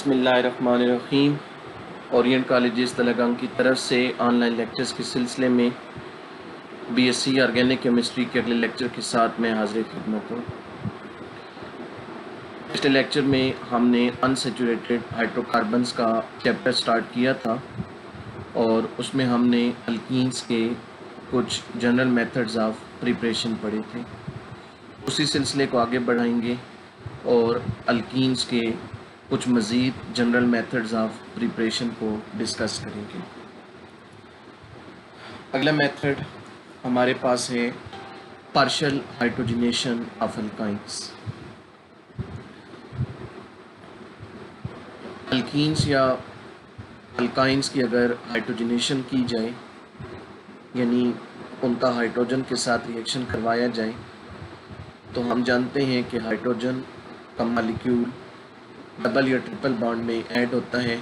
बिस्मिल्लाहिर्रहमानिर्रहीम। Orient college तलगाम की तरफ से ऑनलाइन लेक्चर्स के सिलसिले में बीएससी ऑर्गेनिक केमिस्ट्री के अगले लेक्चर के साथ मैं हाजिर खिदमत हूँ। पिछले लेक्चर में हमने अनसैचुरेटेड हाइड्रोकार्बन्स का चैप्टर स्टार्ट किया था और उसमें हमने अल्कीन्स के कुछ जनरल मेथड्स ऑफ प्रिपरेशन पढ़े थे। उसी सिलसिले को आगे बढ़ाएंगे और अल्कीन्स के कुछ मज़ीद जनरल मेथड्स ऑफ प्रिपरेशन को डिस्कस करेंगे। अगला मेथड हमारे पास है partial hydrogenation of alkynes. Alkenes या अल्काइंस की अगर हाइड्रोजनेशन की जाए, यानी उनका हाइड्रोजन के साथ रिएक्शन करवाया जाए, तो हम जानते हैं कि हाइड्रोजन का मॉलिक्यूल डबल या ट्रिपल बॉन्ड में ऐड होता है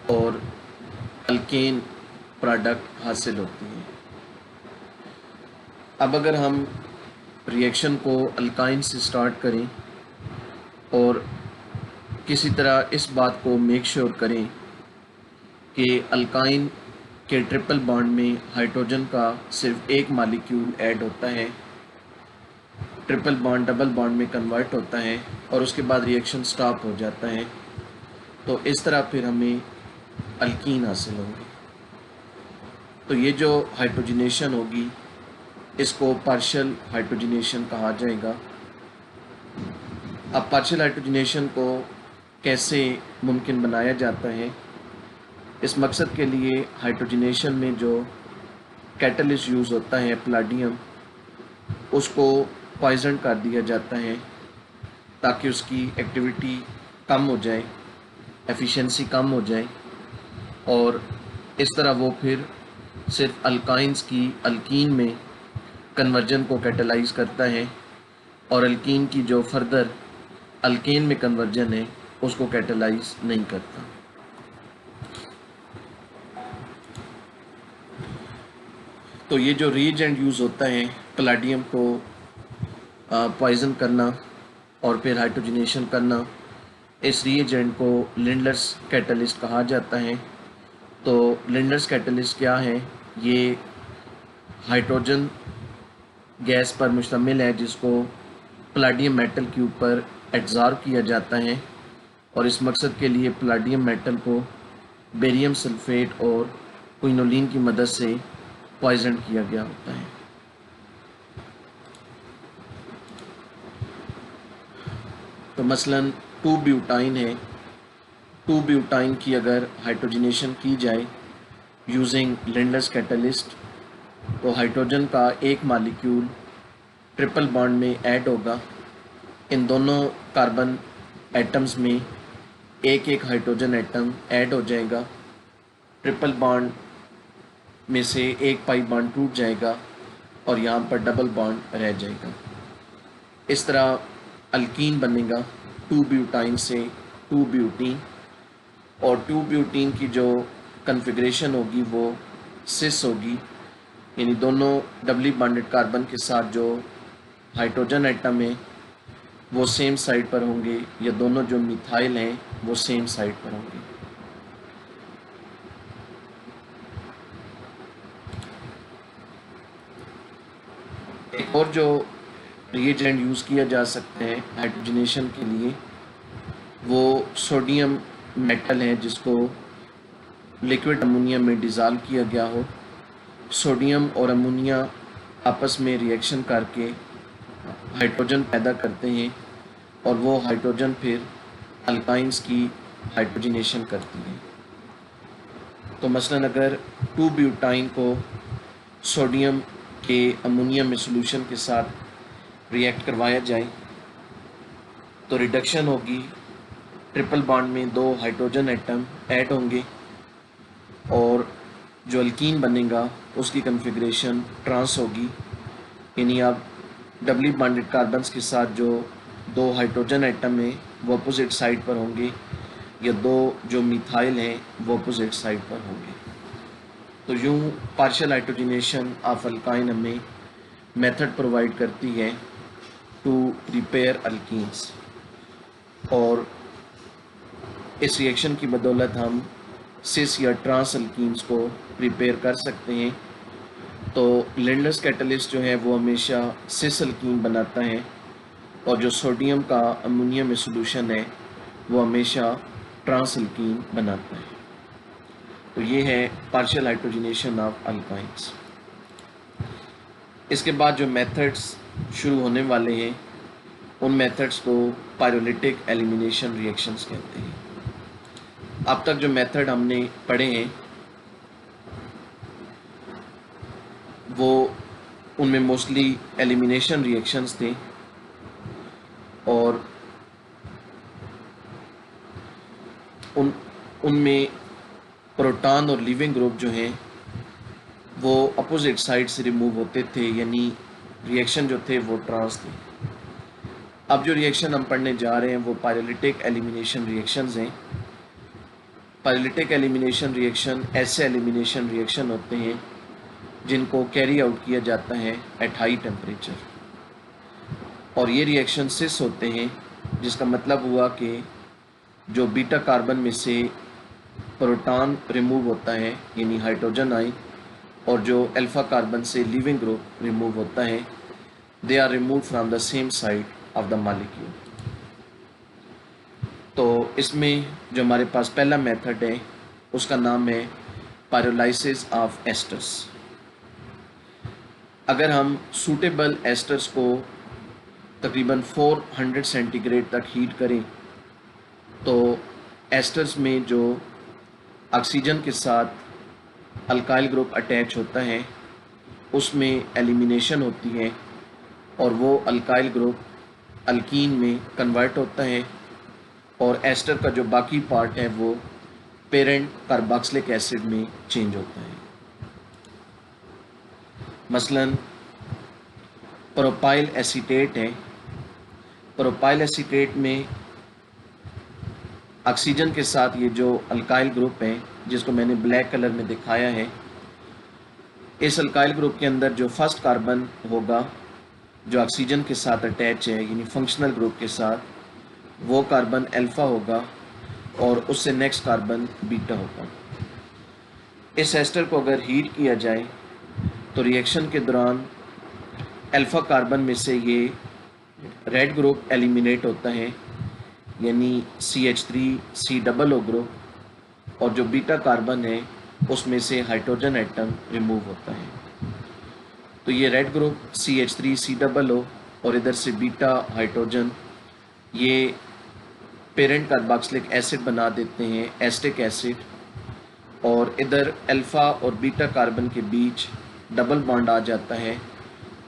और अल्केन प्रोडक्ट हासिल होती है। अब अगर हम रिएक्शन को अल्काइन से स्टार्ट करें और किसी तरह इस बात को मेक श्योर करें कि अल्काइन के ट्रिपल बॉन्ड में हाइड्रोजन का सिर्फ एक मॉलिक्यूल ऐड होता है, ट्रिपल बॉन्ड डबल बॉन्ड में कन्वर्ट होता है और उसके बाद रिएक्शन स्टॉप हो जाता है, तो इस तरह फिर हमें अल्कीन हासिल होंगे। तो ये जो हाइड्रोजनेशन होगी इसको पार्शियल हाइड्रोजनेशन कहा जाएगा। अब पार्शियल हाइड्रोजनेशन को कैसे मुमकिन बनाया जाता है, इस मकसद के लिए हाइड्रोजनेशन में जो कैटलिस्ट यूज़ होता है पैलेडियम, उसको पॉइजन कर दिया जाता है ताकि उसकी एक्टिविटी कम हो जाए, एफिशिएंसी कम हो जाए और इस तरह वो फिर सिर्फ अल्काइंस की अल्कीन में कन्वर्जन को कैटलाइज करता है और अल्कीन की जो फर्दर अल्केन में कन्वर्जन है उसको कैटलाइज नहीं करता। तो ये जो रिएजेंट यूज़ होता है पैलेडियम को पॉइजन करना और फिर हाइड्रोजनेशन करना, इस रिएजेंट को लिंडलर्स कैटलिस्ट कहा जाता है। तो लिंडलर्स कैटलिस्ट क्या है? ये हाइड्रोजन गैस पर मुश्तमिल है जिसको पैलेडियम मेटल के ऊपर एब्जॉर्ब किया जाता है और इस मकसद के लिए पैलेडियम मेटल को बेरियम सल्फेट और क्विनोलिन की मदद से पॉइजन किया गया होता है। तो मसलन 2-ब्यूटाइन है, 2-ब्यूटाइन की अगर हाइड्रोजनेशन की जाए यूजिंग लिंडलर्स कैटलिस्ट, तो हाइड्रोजन का एक मॉलिक्यूल ट्रिपल बॉन्ड में ऐड होगा। इन दोनों कार्बन एटम्स में एक एक हाइड्रोजन एटम ऐड हो जाएगा, ट्रिपल बॉन्ड में से एक पाई बॉन्ड टूट जाएगा और यहाँ पर डबल बॉन्ड रह जाएगा। इस तरह अल्कीन बनेगा 2-ब्यूटाइन से 2-ब्यूटीन और 2-ब्यूटीन की जो कन्फिग्रेशन होगी वो सिस होगी, यानी दोनों डबली बॉन्डेड कार्बन के साथ जो हाइड्रोजन एटम है वो सेम साइड पर होंगे या दोनों जो मिथाइल हैं वो सेम साइड पर होंगे। एक और जो रिएजेंट यूज़ किया जा सकते हैं हाइड्रोजनेशन के लिए वो सोडियम मेटल है जिसको लिक्विड अमोनिया में डिज़ोल्व किया गया हो। सोडियम और अमोनिया आपस में रिएक्शन करके हाइड्रोजन पैदा करते हैं और वो हाइड्रोजन फिर अल्काइंस की हाइड्रोजनेशन करती है। तो मसलन अगर 2-ब्यूटाइन को सोडियम के अमोनिया में सॉल्यूशन के साथ रिएक्ट करवाया जाए तो रिडक्शन होगी, ट्रिपल बॉन्ड में 2 हाइड्रोजन एटम ऐड होंगे और जो अल्कीन बनेगा उसकी कन्फिग्रेशन ट्रांस होगी, यानी अब डबली बॉन्डेड कार्बन्स के साथ जो 2 हाइड्रोजन एटम हैं वो अपोजिट साइड पर होंगे या 2 जो मिथाइल हैं वो अपोजिट साइड पर होंगे। तो यूँ पार्शियल हाइड्रोजनेशन ऑफ अल्काइन हमें मेथड प्रोवाइड करती है टू प्रिपेयर अल्कीन्स। और इस रिएक्शन की बदौलत हम सिस या ट्रांस अल्कीन्स को प्रिपेयर कर सकते हैं। तो लिंडलर्स कैटलिस्ट जो है वो हमेशा सिस अल्कीन बनाता है, और जो सोडियम का अमोनियम में सोल्यूशन है वो हमेशा ट्रांस अल्कीन बनाता है। तो ये है पार्शियल हाइड्रोजनेशन ऑफ अल्काइंस। इसके बाद जो मेथड्स शुरू होने वाले हैं उन मेथड्स को पायरोलिटिक एलिमिनेशन रिएक्शंस कहते हैं। अब तक जो मेथड हमने पढ़े हैं वो उनमें मोस्टली एलिमिनेशन रिएक्शंस थे, और उनमें प्रोटॉन और लिविंग ग्रुप जो हैं वो अपोजिट साइड से रिमूव होते थे, यानी रिएक्शन जो थे वो ट्रांस थे। अब जो रिएक्शन हम पढ़ने जा रहे हैं वो पायरोलिटिक एलिमिनेशन रिएक्शंस हैं। पायरोलिटिक एलिमिनेशन रिएक्शन ऐसे एलिमिनेशन रिएक्शन होते हैं जिनको कैरी आउट किया जाता है एट हाई टेम्परेचर, और ये रिएक्शन सिस होते हैं, जिसका मतलब हुआ कि जो बीटा कार्बन में से प्रोटॉन रिमूव होता है यानी हाइड्रोजन आयन, और जो अल्फा कार्बन से लिविंग ग्रुप रिमूव होता है, they are remove from the same side of the molecule. तो इसमें जो हमारे पास पहला मेथड है उसका नाम है पायरोलाइसिस ऑफ एस्टर्स। अगर हम सूटेबल एस्टर्स को तकरीबन 400 सेंटीग्रेड तक हीट करें तो एस्टर्स में जो ऑक्सीजन के साथ अल्काइल ग्रुप अटैच होता है उसमें एलिमिनेशन होती है, और वो अल्काइल ग्रुप अल्कीन में कन्वर्ट होता है, और एस्टर का जो बाकी पार्ट है वो पेरेंट कार्बोक्सिलिक एसिड में चेंज होता है। मसलन प्रोपाइल एसीटेट है। प्रोपाइल एसीटेट में ऑक्सीजन के साथ ये जो अल्काइल ग्रुप है जिसको मैंने ब्लैक कलर में दिखाया है, इस अल्काइल ग्रुप के अंदर जो फर्स्ट कार्बन होगा जो ऑक्सीजन के साथ अटैच है यानी फंक्शनल ग्रुप के साथ, वो कार्बन अल्फा होगा और उससे नेक्स्ट कार्बन बीटा होगा। इस एस्टर को अगर हीट किया जाए तो रिएक्शन के दौरान अल्फा कार्बन में से ये रेड ग्रुप एलिमिनेट होता है यानी CH3COO ग्रुप, और जो बीटा कार्बन है उसमें से हाइड्रोजन एटम रिमूव होता है। तो ये रेड ग्रुप CH3COO और इधर से बीटा हाइड्रोजन ये पेरेंट कार्बोक्सिलिक एसिड बना देते हैं एस्टिक एसिड, और इधर अल्फ़ा और बीटा कार्बन के बीच डबल बॉन्ड आ जाता है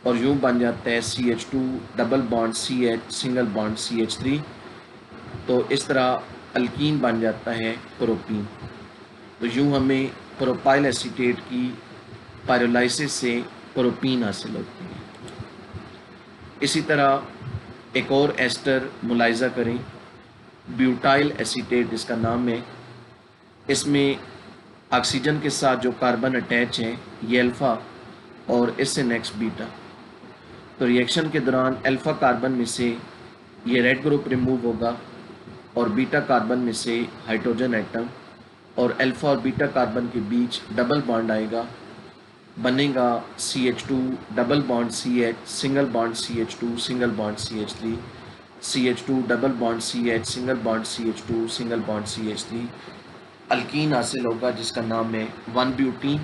और यूँ बन जाता है CH2 double bond CH single bond CH3। तो इस तरह अल्कीन बन जाता है प्रोपीन। तो यूँ हमें प्रोपाइल एसीटेट की पायरोलाइसिस से प्रोपीन हासिल होती है। इसी तरह एक और एस्टर मुलाहिजा करें, ब्यूटाइल एसीटेट इसका नाम है। इसमें ऑक्सीजन के साथ जो कार्बन अटैच है ये अल्फ़ा और इससे नेक्स्ट बीटा। तो रिएक्शन के दौरान अल्फ़ा कार्बन में से ये रेड ग्रुप रिमूव होगा और बीटा कार्बन में से हाइड्रोजन एटम, और अल्फ़ा और बीटा कार्बन के बीच डबल बॉन्ड आएगा, बनेगा CH2 double bond CH single bond CH2 single bond CH3, CH2 double bond CH single bond CH2 single bond CH3। Alkyne हासिल होगा जिसका नाम है 1-ब्यूटीन,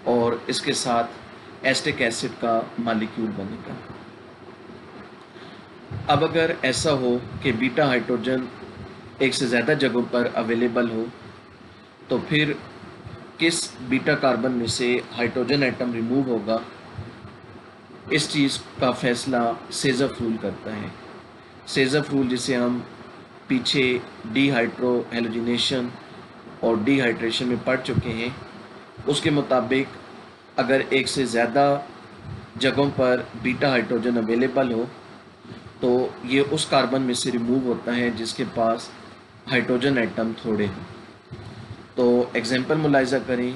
और इसके साथ एस्टिक एसिड का मॉलिक्यूल बनेगा। अब अगर ऐसा हो कि बीटा हाइड्रोजन एक से ज़्यादा जगहों पर अवेलेबल हो तो फिर किस बीटा कार्बन में से हाइड्रोजन एटम रिमूव होगा, इस चीज़ का फैसला सेज़फ रूल करता है। सेज़फ रूल जिसे हम पीछे डीहाइड्रो हेलोजिनेशन और डिहाइड्रेशन में पढ़ चुके हैं, उसके मुताबिक अगर एक से ज़्यादा जगहों पर बीटा हाइड्रोजन अवेलेबल हो तो ये उस कार्बन में से रिमूव होता है जिसके पास हाइड्रोजन एटम थोड़े हों। तो एग्जांपल मुलाहिजा करें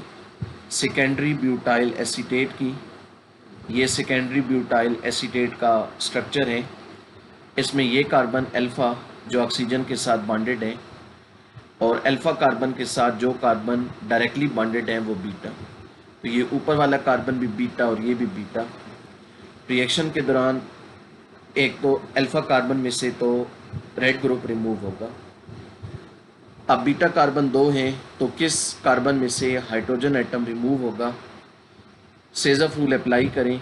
सेकेंडरी ब्यूटाइल एसीटेट की। ये सेकेंडरी ब्यूटाइल एसीटेट का स्ट्रक्चर है। इसमें ये कार्बन अल्फ़ा जो ऑक्सीजन के साथ बॉन्डेड है और अल्फ़ा कार्बन के साथ जो कार्बन डायरेक्टली बॉन्डेड है वो बीटा। तो ये ऊपर वाला कार्बन भी बीटा और ये भी बीटा। रिएक्शन के दौरान एक तो अल्फ़ा कार्बन में से तो रेड ग्रुप रिमूव होगा। अब बीटा कार्बन 2 हैं तो किस कार्बन में से हाइड्रोजन एटम रिमूव होगा? सेज़फ रूल अप्लाई करें।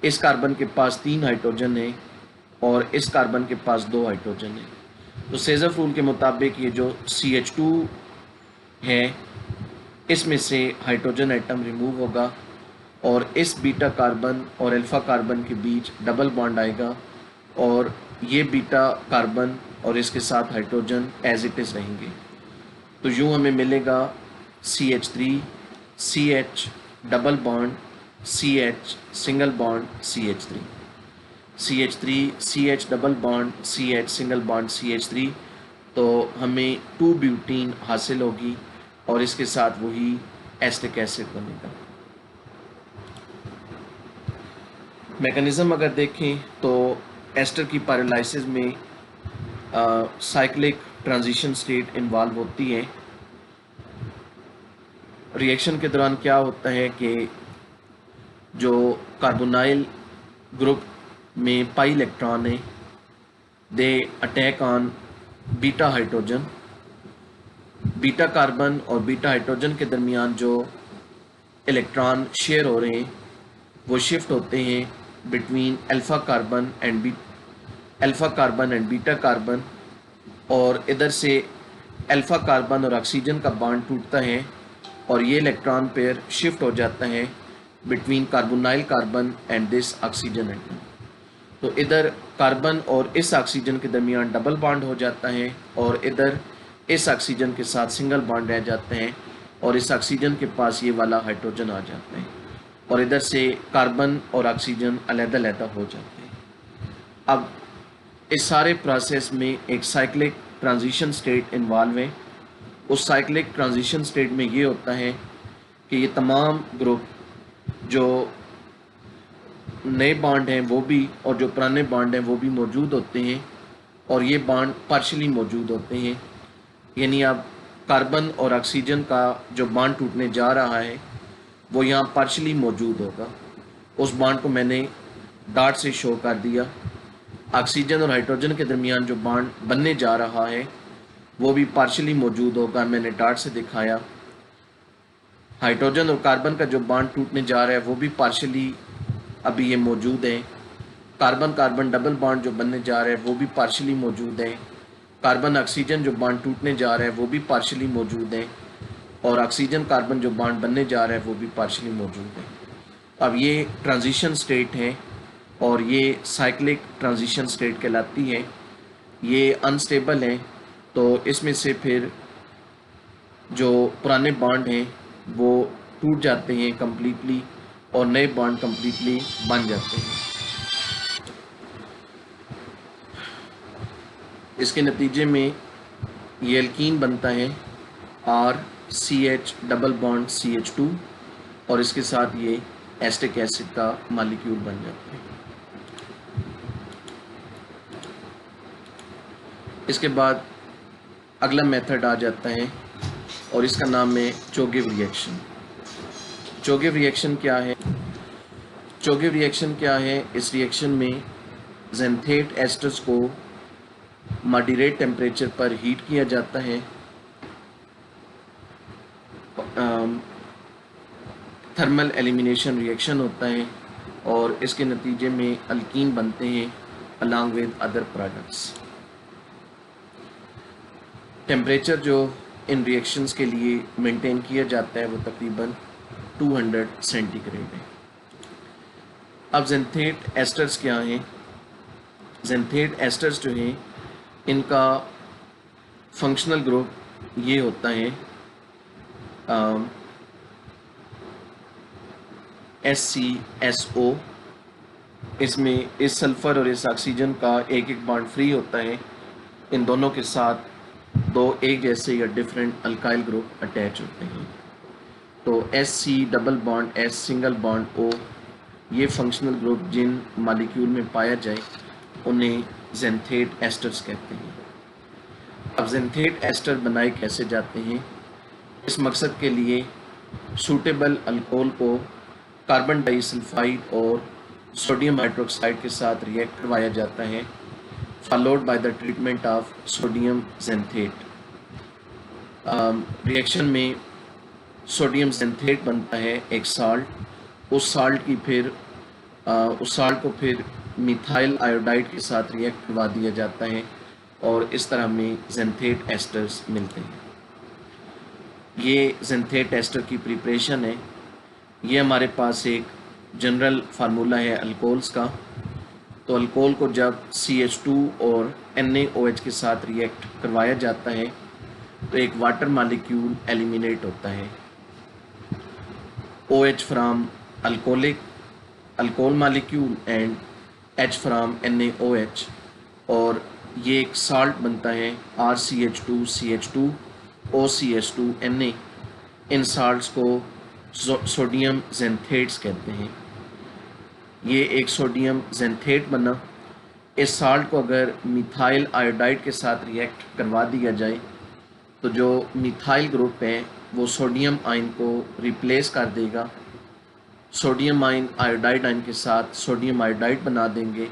इस कार्बन के पास 3 हाइड्रोजन है और इस कार्बन के पास 2 हाइड्रोजन है। तो सेज़फ रूल के मुताबिक ये जो CH2 है इसमें से हाइड्रोजन एटम रिमूव होगा और इस बीटा कार्बन और अल्फ़ा कार्बन के बीच डबल बॉन्ड आएगा और ये बीटा कार्बन और इसके साथ हाइड्रोजन एज इट इज़ रहेंगे। तो यूँ हमें मिलेगा CH3 CH double bond CH single bond CH3 CH3 CH double bond CH single bond CH3। तो हमें 2 ब्यूटीन हासिल होगी और इसके साथ वही एस्टिक एसिड बनेगा। मैकेनिज़्म अगर देखें तो एस्टर की पैरालाइसिस में साइक्लिक ट्रांजिशन स्टेट इन्वॉल्व होती है। रिएक्शन के दौरान क्या होता है कि जो कार्बोनाइल ग्रुप में पाई इलेक्ट्रॉन है they attack on beta hydrogen. Beta carbon और बीटा हाइड्रोजन के दरमियान जो इलेक्ट्रॉन शेयर हो रहे हैं वो शिफ्ट होते हैं between alpha carbon and beta carbon और इधर से अल्फ़ा कार्बन और ऑक्सीजन का बॉन्ड टूटता है और ये इलेक्ट्रॉन पेयर शिफ्ट हो जाता है between carbonyl carbon and this oxygen atom. तो इधर कार्बन और इस ऑक्सीजन के दरमियान डबल बॉन्ड हो जाता है और इधर इस ऑक्सीजन के साथ सिंगल बॉन्ड रह जाते हैं और इस ऑक्सीजन के पास ये वाला हाइड्रोजन आ जाते हैं और इधर से कार्बन और ऑक्सीजन अलग-अलग हो जाते हैं। अब इस सारे प्रोसेस में एक साइक्लिक ट्रांजिशन स्टेट इन्वॉल्व है। उस साइक्लिक ट्रांजिशन स्टेट में ये होता है कि ये तमाम ग्रुप जो नए बॉन्ड हैं वो भी और जो पुराने बॉन्ड हैं वो भी मौजूद होते हैं और ये बॉन्ड पार्शली मौजूद होते हैं। यानी अब कार्बन और ऑक्सीजन का जो बॉन्ड टूटने जा रहा है वो यहाँ पार्शली मौजूद होगा। उस बॉन्ड को मैंने डॉट से शो कर दिया। ऑक्सीजन और हाइड्रोजन के दरमियान जो बॉन्ड बनने जा रहा है वो भी पार्शली मौजूद होगा, मैंने डॉट से दिखाया। हाइड्रोजन और कार्बन का जो बॉन्ड टूटने जा रहा है वो भी पार्शली अभी ये मौजूद है। कार्बन कार्बन डबल बॉन्ड जो बनने जा रहा है वो भी पार्शली मौजूद है। कार्बन ऑक्सीजन जो बॉन्ड टूटने जा रहा है वो भी पार्शली मौजूद है और ऑक्सीजन कार्बन जो बॉन्ड बनने जा रहा है वो भी पार्शली मौजूद है। अब ये ट्रांजिशन स्टेट है और ये साइक्लिक ट्रांजिशन स्टेट कहलाती है। ये अनस्टेबल है तो इसमें से फिर जो पुराने बॉन्ड हैं वो टूट जाते हैं कम्प्लीटली और नए बॉन्ड कम्प्लीटली बन जाते हैं। इसके नतीजे में ये एल्कीन बनता है RCH डबल बॉन्ड CH2 और इसके साथ ये एस्टिक एसिड का मॉलिक्यूल बन जाता है। इसके बाद अगला मेथड आ जाता है और इसका नाम है चोगिव रिएक्शन। चोगिव रिएक्शन क्या है? चोगिव रिएक्शन क्या है? इस रिएक्शन में ज़ेंथेट एस्टर्स को मॉडरेट टेम्परेचर पर हीट किया जाता है। थर्मल एलिमिनेशन रिएक्शन होता है और इसके नतीजे में अल्कीन बनते हैं along with other products. Temperature जो इन रिएक्शंस के लिए मेंटेन किया जाता है वो तकरीबन 200 सेंटीग्रेड है। अब ज़ेंथेट एस्टर्स क्या हैं? ज़ेंथेट एस्टर्स जो हैं इनका फंक्शनल ग्रुप ये होता है SCSO। इसमें इस सल्फ़र और इस ऑक्सीजन का एक एक बॉन्ड फ्री होता है। इन दोनों के साथ दो एक जैसे या डिफरेंट अल्काइल ग्रुप अटैच होते हैं। तो SC double bond S single bond O ये फंक्शनल ग्रुप जिन मॉलिक्यूल में पाया जाए उन्हें ज़ेंथेट एस्टर्स कहते हैं। अब ज़ेंथेट एस्टर बनाए कैसे जाते हैं, इस मकसद के लिए सूटेबल अल्कोहल को कार्बन डाइसल्फाइड और सोडियम हाइड्रोक्साइड के साथ रिएक्ट करवाया जाता है, followed by the treatment of sodium xanthate. Reaction में सोडियम ज़ेंथेट बनता है एक साल्ट। उस साल्ट को फिर मिथाइल आयोडाइड के साथ रिएक्ट करवा दिया जाता है और इस तरह हमें ज़ेंथेट एस्टर्स मिलते हैं। ये ज़ेंथेट एस्टर की प्रिपरेशन है। ये हमारे पास एक जनरल फार्मूला है अल्कोहल्स का। तो अल्कोहल को जब CH2 और NaOH के साथ रिएक्ट करवाया जाता है तो एक वाटर मालिक्यूल एलिमिनेट होता है, OH from alcohol molecule and H from NaOH, और ये एक साल्ट बनता है RCH2CH2 OCH2Na। इन साल्ट्स को सोडियम ज़ेंथेट्स कहते हैं। ये एक सोडियम ज़ेंथेट बना। इस साल्ट को अगर मिथाइल आयोडाइड के साथ रिएक्ट करवा दिया जाए तो जो मिथाइल ग्रुप है वो सोडियम आयन को रिप्लेस कर देगा, सोडियम आयन आयोडाइड आयन के साथ सोडियम आयोडाइड बना देंगे,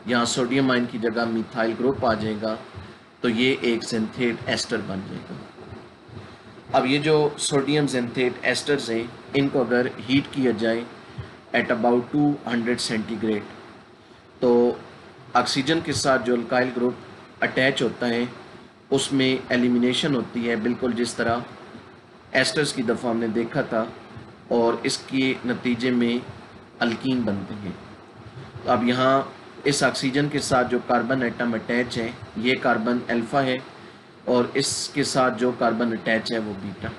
यहाँ सोडियम आयन की जगह मिथाइल ग्रुप आ जाएगा, तो ये एक ज़ेंथेट एस्टर बन जाएगा। अब ये जो सोडियम ज़ेंथेट एस्टर्स हैं, इनको अगर हीट किया जाए एट अबाउट 200 सेंटीग्रेड तो ऑक्सीजन के साथ जो अल्काइल ग्रुप अटैच होता है उसमें एलिमिनेशन होती है, बिल्कुल जिस तरह एस्टर्स की दफ़ा हमने देखा था, और इसके नतीजे में अल्कीन बनते हैं। तो अब यहाँ इस ऑक्सीजन के साथ जो कार्बन एटम अटैच है ये कार्बन अल्फ़ा है और इसके साथ जो कार्बन अटैच है वो बीटा।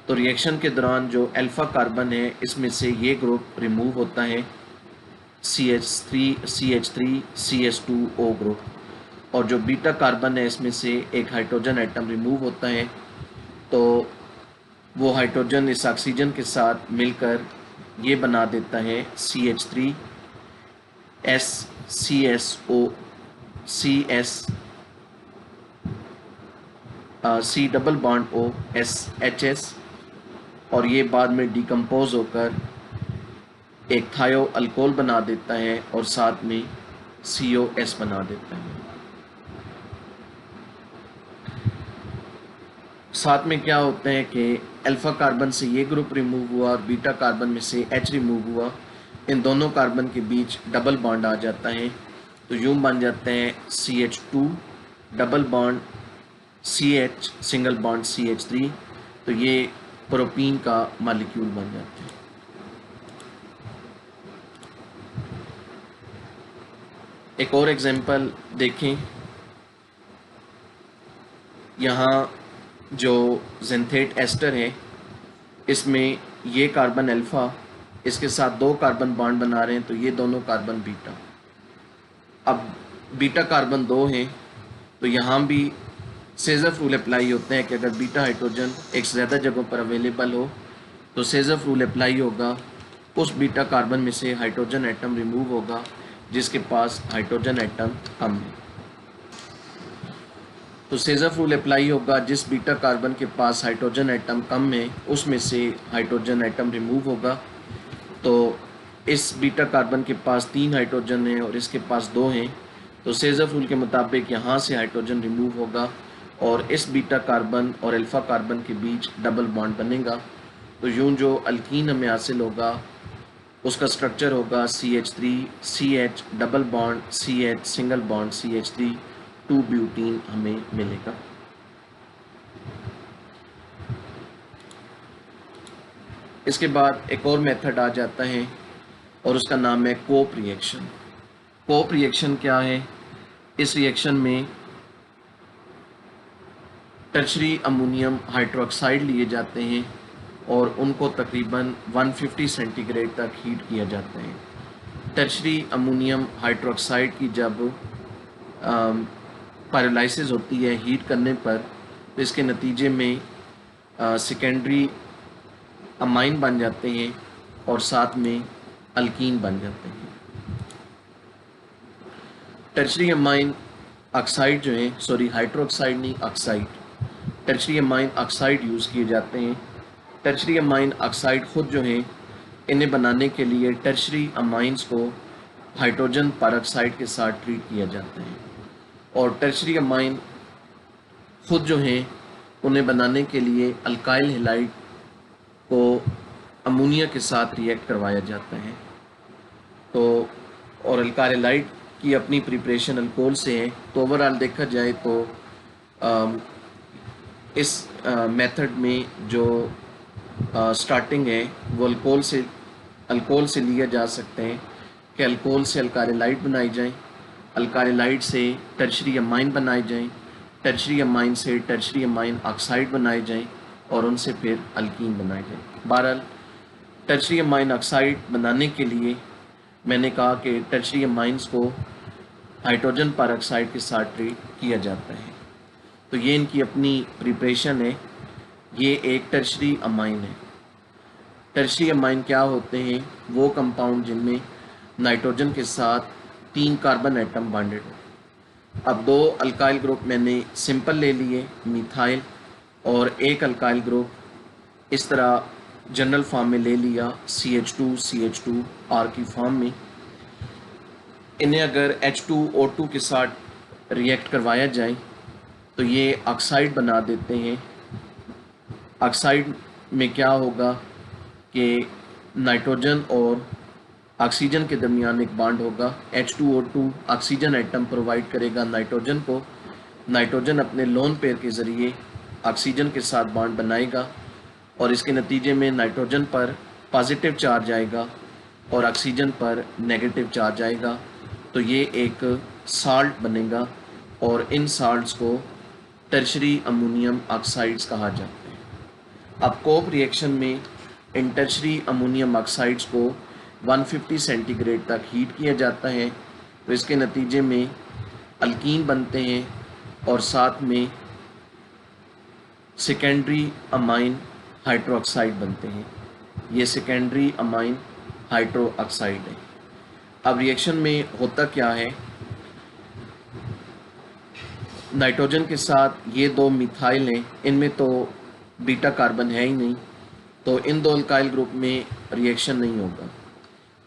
तो रिएक्शन के दौरान जो अल्फ़ा कार्बन है इसमें से ये ग्रुप रिमूव होता है, CH3 CH2O ग्रुप, और जो बीटा कार्बन है इसमें से एक हाइड्रोजन एटम रिमूव होता है। तो वो हाइड्रोजन इस ऑक्सीजन के साथ मिलकर ये बना देता है CH3 C double bond O SHS, और ये बाद में डिकम्पोज होकर एक थायो अल्कोहल बना देता है और साथ में COS बना देता है। साथ में क्या होता है कि अल्फ़ा कार्बन से ये ग्रुप रिमूव हुआ और बीटा कार्बन में से H रिमूव हुआ, इन दोनों कार्बन के बीच डबल बॉन्ड आ जाता है, तो यूँ बन जाते हैं CH2 double bond CH single bond CH3, तो ये प्रोपीन का मालिक्यूल बन जाता है। एक और एग्जांपल देखें। यहाँ जो ज़ेंथेट एस्टर है इसमें ये कार्बन अल्फ़ा, इसके साथ दो कार्बन बॉन्ड बना रहे हैं, तो ये दोनों कार्बन बीटा। अब बीटा कार्बन दो हैं तो यहाँ भी सेज़फ रूल अप्लाई होते हैं कि अगर बीटा हाइड्रोजन एक से ज़्यादा जगहों पर अवेलेबल हो तो सेज़फ रूल अप्लाई होगा, उस बीटा कार्बन में से हाइड्रोजन एटम रिमूव होगा जिसके पास हाइड्रोजन एटम कम है। तो सेज़फ रूल अप्लाई होगा, जिस बीटा कार्बन के पास हाइड्रोजन एटम कम है उसमें से हाइड्रोजन एटम रिमूव होगा। तो इस बीटा कार्बन के पास 3 हाइड्रोजन हैं और इसके पास 2 हैं, तो सेज़फ रूल के मुताबिक यहाँ से हाइड्रोजन रिमूव होगा और इस बीटा कार्बन और अल्फ़ा कार्बन के बीच डबल बॉन्ड बनेगा। तो यूँ जो अल्कीन हमें हासिल होगा उसका स्ट्रक्चर होगा CH3 CH double bond CH single bond CH3 2 butene हमें मिलेगा। इसके बाद एक और मेथड आ जाता है और उसका नाम है कोप रिएक्शन। कोप रिएक्शन क्या है? इस रिएक्शन में टर्शरी अमोनियम हाइड्रोक्साइड लिए जाते हैं और उनको तकरीबन 150 सेंटीग्रेड तक हीट किया जाता है। टर्शरी अमोनियम हाइड्रोक्साइड की जब पायरोलाइसिस होती है हीट करने पर, तो इसके नतीजे में सेकेंडरी अमाइन बन जाते हैं और साथ में अल्कीन बन जाते हैं। टर्शरी अमाइन ऑक्साइड जो है, सॉरी हाइड्रोक्साइड नहीं, oxide, tertiary amine oxide use किए जाते हैं। टर्शरी अमाइन ऑक्साइड ख़ुद जो है, इन्हें बनाने के लिए टर्शरी अमाइंस को हाइड्रोजन परऑक्साइड के साथ ट्रीट किया जाता है, और टर्शरी अमाइन ख़ुद जो हैं उन्हें बनाने के लिए अल्काइल हैलाइड को अमोनिया के साथ रिएक्ट करवाया जाता है। तो और अल्काइल हैलाइड की अपनी प्रिपरेशन अल्कोहल से है। तो ओवरऑल देखा जाए तो इस मेथड में जो स्टार्टिंग है वो अल्कोहल से लिया जा सकते हैं कि अल्कोहल से अल्काइल हैलाइड बनाई जाए, अल्काइल हैलाइड से टर्शरी अमाइन बनाए जाएं, टर्शरी अमाइन से टर्शरी अमाइन ऑक्साइड बनाए जाएं, और उनसे फिर अल्कीन बनाए जाएं। बहरहाल टर्शरी अमाइन ऑक्साइड बनाने के लिए मैंने कहा कि टर्शरी अमाइंस को हाइड्रोजन परऑक्साइड के साथ ट्रीट किया जाता है। तो ये इनकी अपनी प्रिपरेशन है। ये एक टर्शरी अमाइन है। टर्शरी अमाइन क्या होते हैं? वो कंपाउंड जिनमें नाइट्रोजन के साथ 3 कार्बन एटम बॉन्डेड हो। अब 2 अल्काइल ग्रुप मैंने सिंपल ले लिए, मिथाइल, और एक अल्काइल ग्रुप इस तरह जनरल फॉर्म में ले लिया, CH2CH2R की फॉर्म में। इन्हें अगर H2O2 के साथ रिएक्ट करवाया जाए तो ये ऑक्साइड बना देते हैं। ऑक्साइड में क्या होगा कि नाइट्रोजन और ऑक्सीजन के दरमियान एक बॉन्ड होगा। H2O2 ऑक्सीजन एटम प्रोवाइड करेगा नाइट्रोजन को, नाइट्रोजन अपने लोन पेयर के ज़रिए ऑक्सीजन के साथ बॉन्ड बनाएगा, और इसके नतीजे में नाइट्रोजन पर पॉजिटिव चार्ज आएगा और ऑक्सीजन पर नेगेटिव चार्ज आएगा। तो ये एक साल्ट बनेगा, और इन साल्ट्स को टर्शरी अमोनियम ऑक्साइड्स कहा जाता है। अब कोप रिएक्शन में इन टर्शरी अमोनियम ऑक्साइड्स को 150 सेंटीग्रेड तक हीट किया जाता है। तो इसके नतीजे में अल्कीन बनते हैं, और साथ में सेकेंडरी अमाइन हाइड्रोक्साइड बनते हैं। ये सेकेंडरी अमाइन हाइड्रोक्साइड है। अब रिएक्शन में होता क्या है, नाइट्रोजन के साथ ये 2 मिथाइल हैं, इनमें तो बीटा कार्बन है ही नहीं, तो इन 2 अल्काइल ग्रुप में रिएक्शन नहीं होगा।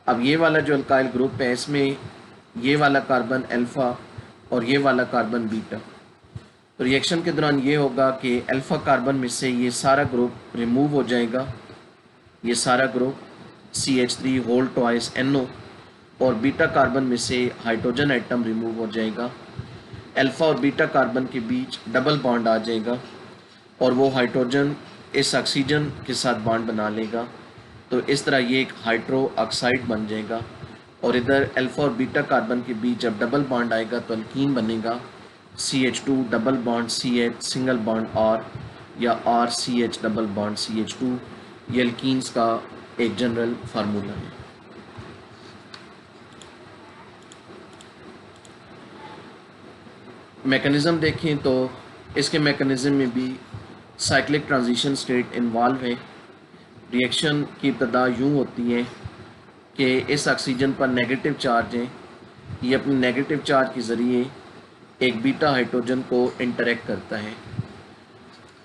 अब ये वाला जो अल्काइल ग्रुप है, इसमें ये वाला कार्बन अल्फ़ा और ये वाला कार्बन बीटा। तो रिएक्शन के दौरान ये होगा कि अल्फ़ा कार्बन में से ये सारा ग्रुप रिमूव हो जाएगा, ये सारा group CH3 whole twice NO, और बीटा कार्बन में से हाइड्रोजन एटम रिमूव हो जाएगा। अल्फ़ा और बीटा कार्बन के बीच डबल बॉन्ड आ जाएगा, और वो हाइड्रोजन इस ऑक्सीजन के साथ बॉन्ड बना लेगा। तो इस तरह ये एक हाइड्रो ऑक्साइड बन जाएगा, और इधर अल्फ़ा और बीटा कार्बन के बीच जब डबल बॉन्ड आएगा तो अल्कीन बनेगा, CH2 double bond CH single bond R, या RCH डबल बॉन्ड CH2। ये अल्कीन्स का एक जनरल फार्मूला है। मैकेनिज़्म देखें तो इसके मैकेनिज़्म में भी साइक्लिक ट्रांजिशन स्टेट इन्वॉल्व है। रिएक्शन की इब्तदा यूँ होती है कि इस ऑक्सीजन पर नेगेटिव चार्ज है, ये अपने नेगेटिव चार्ज के ज़रिए एक बीटा हाइड्रोजन को इंटरेक्ट करता है।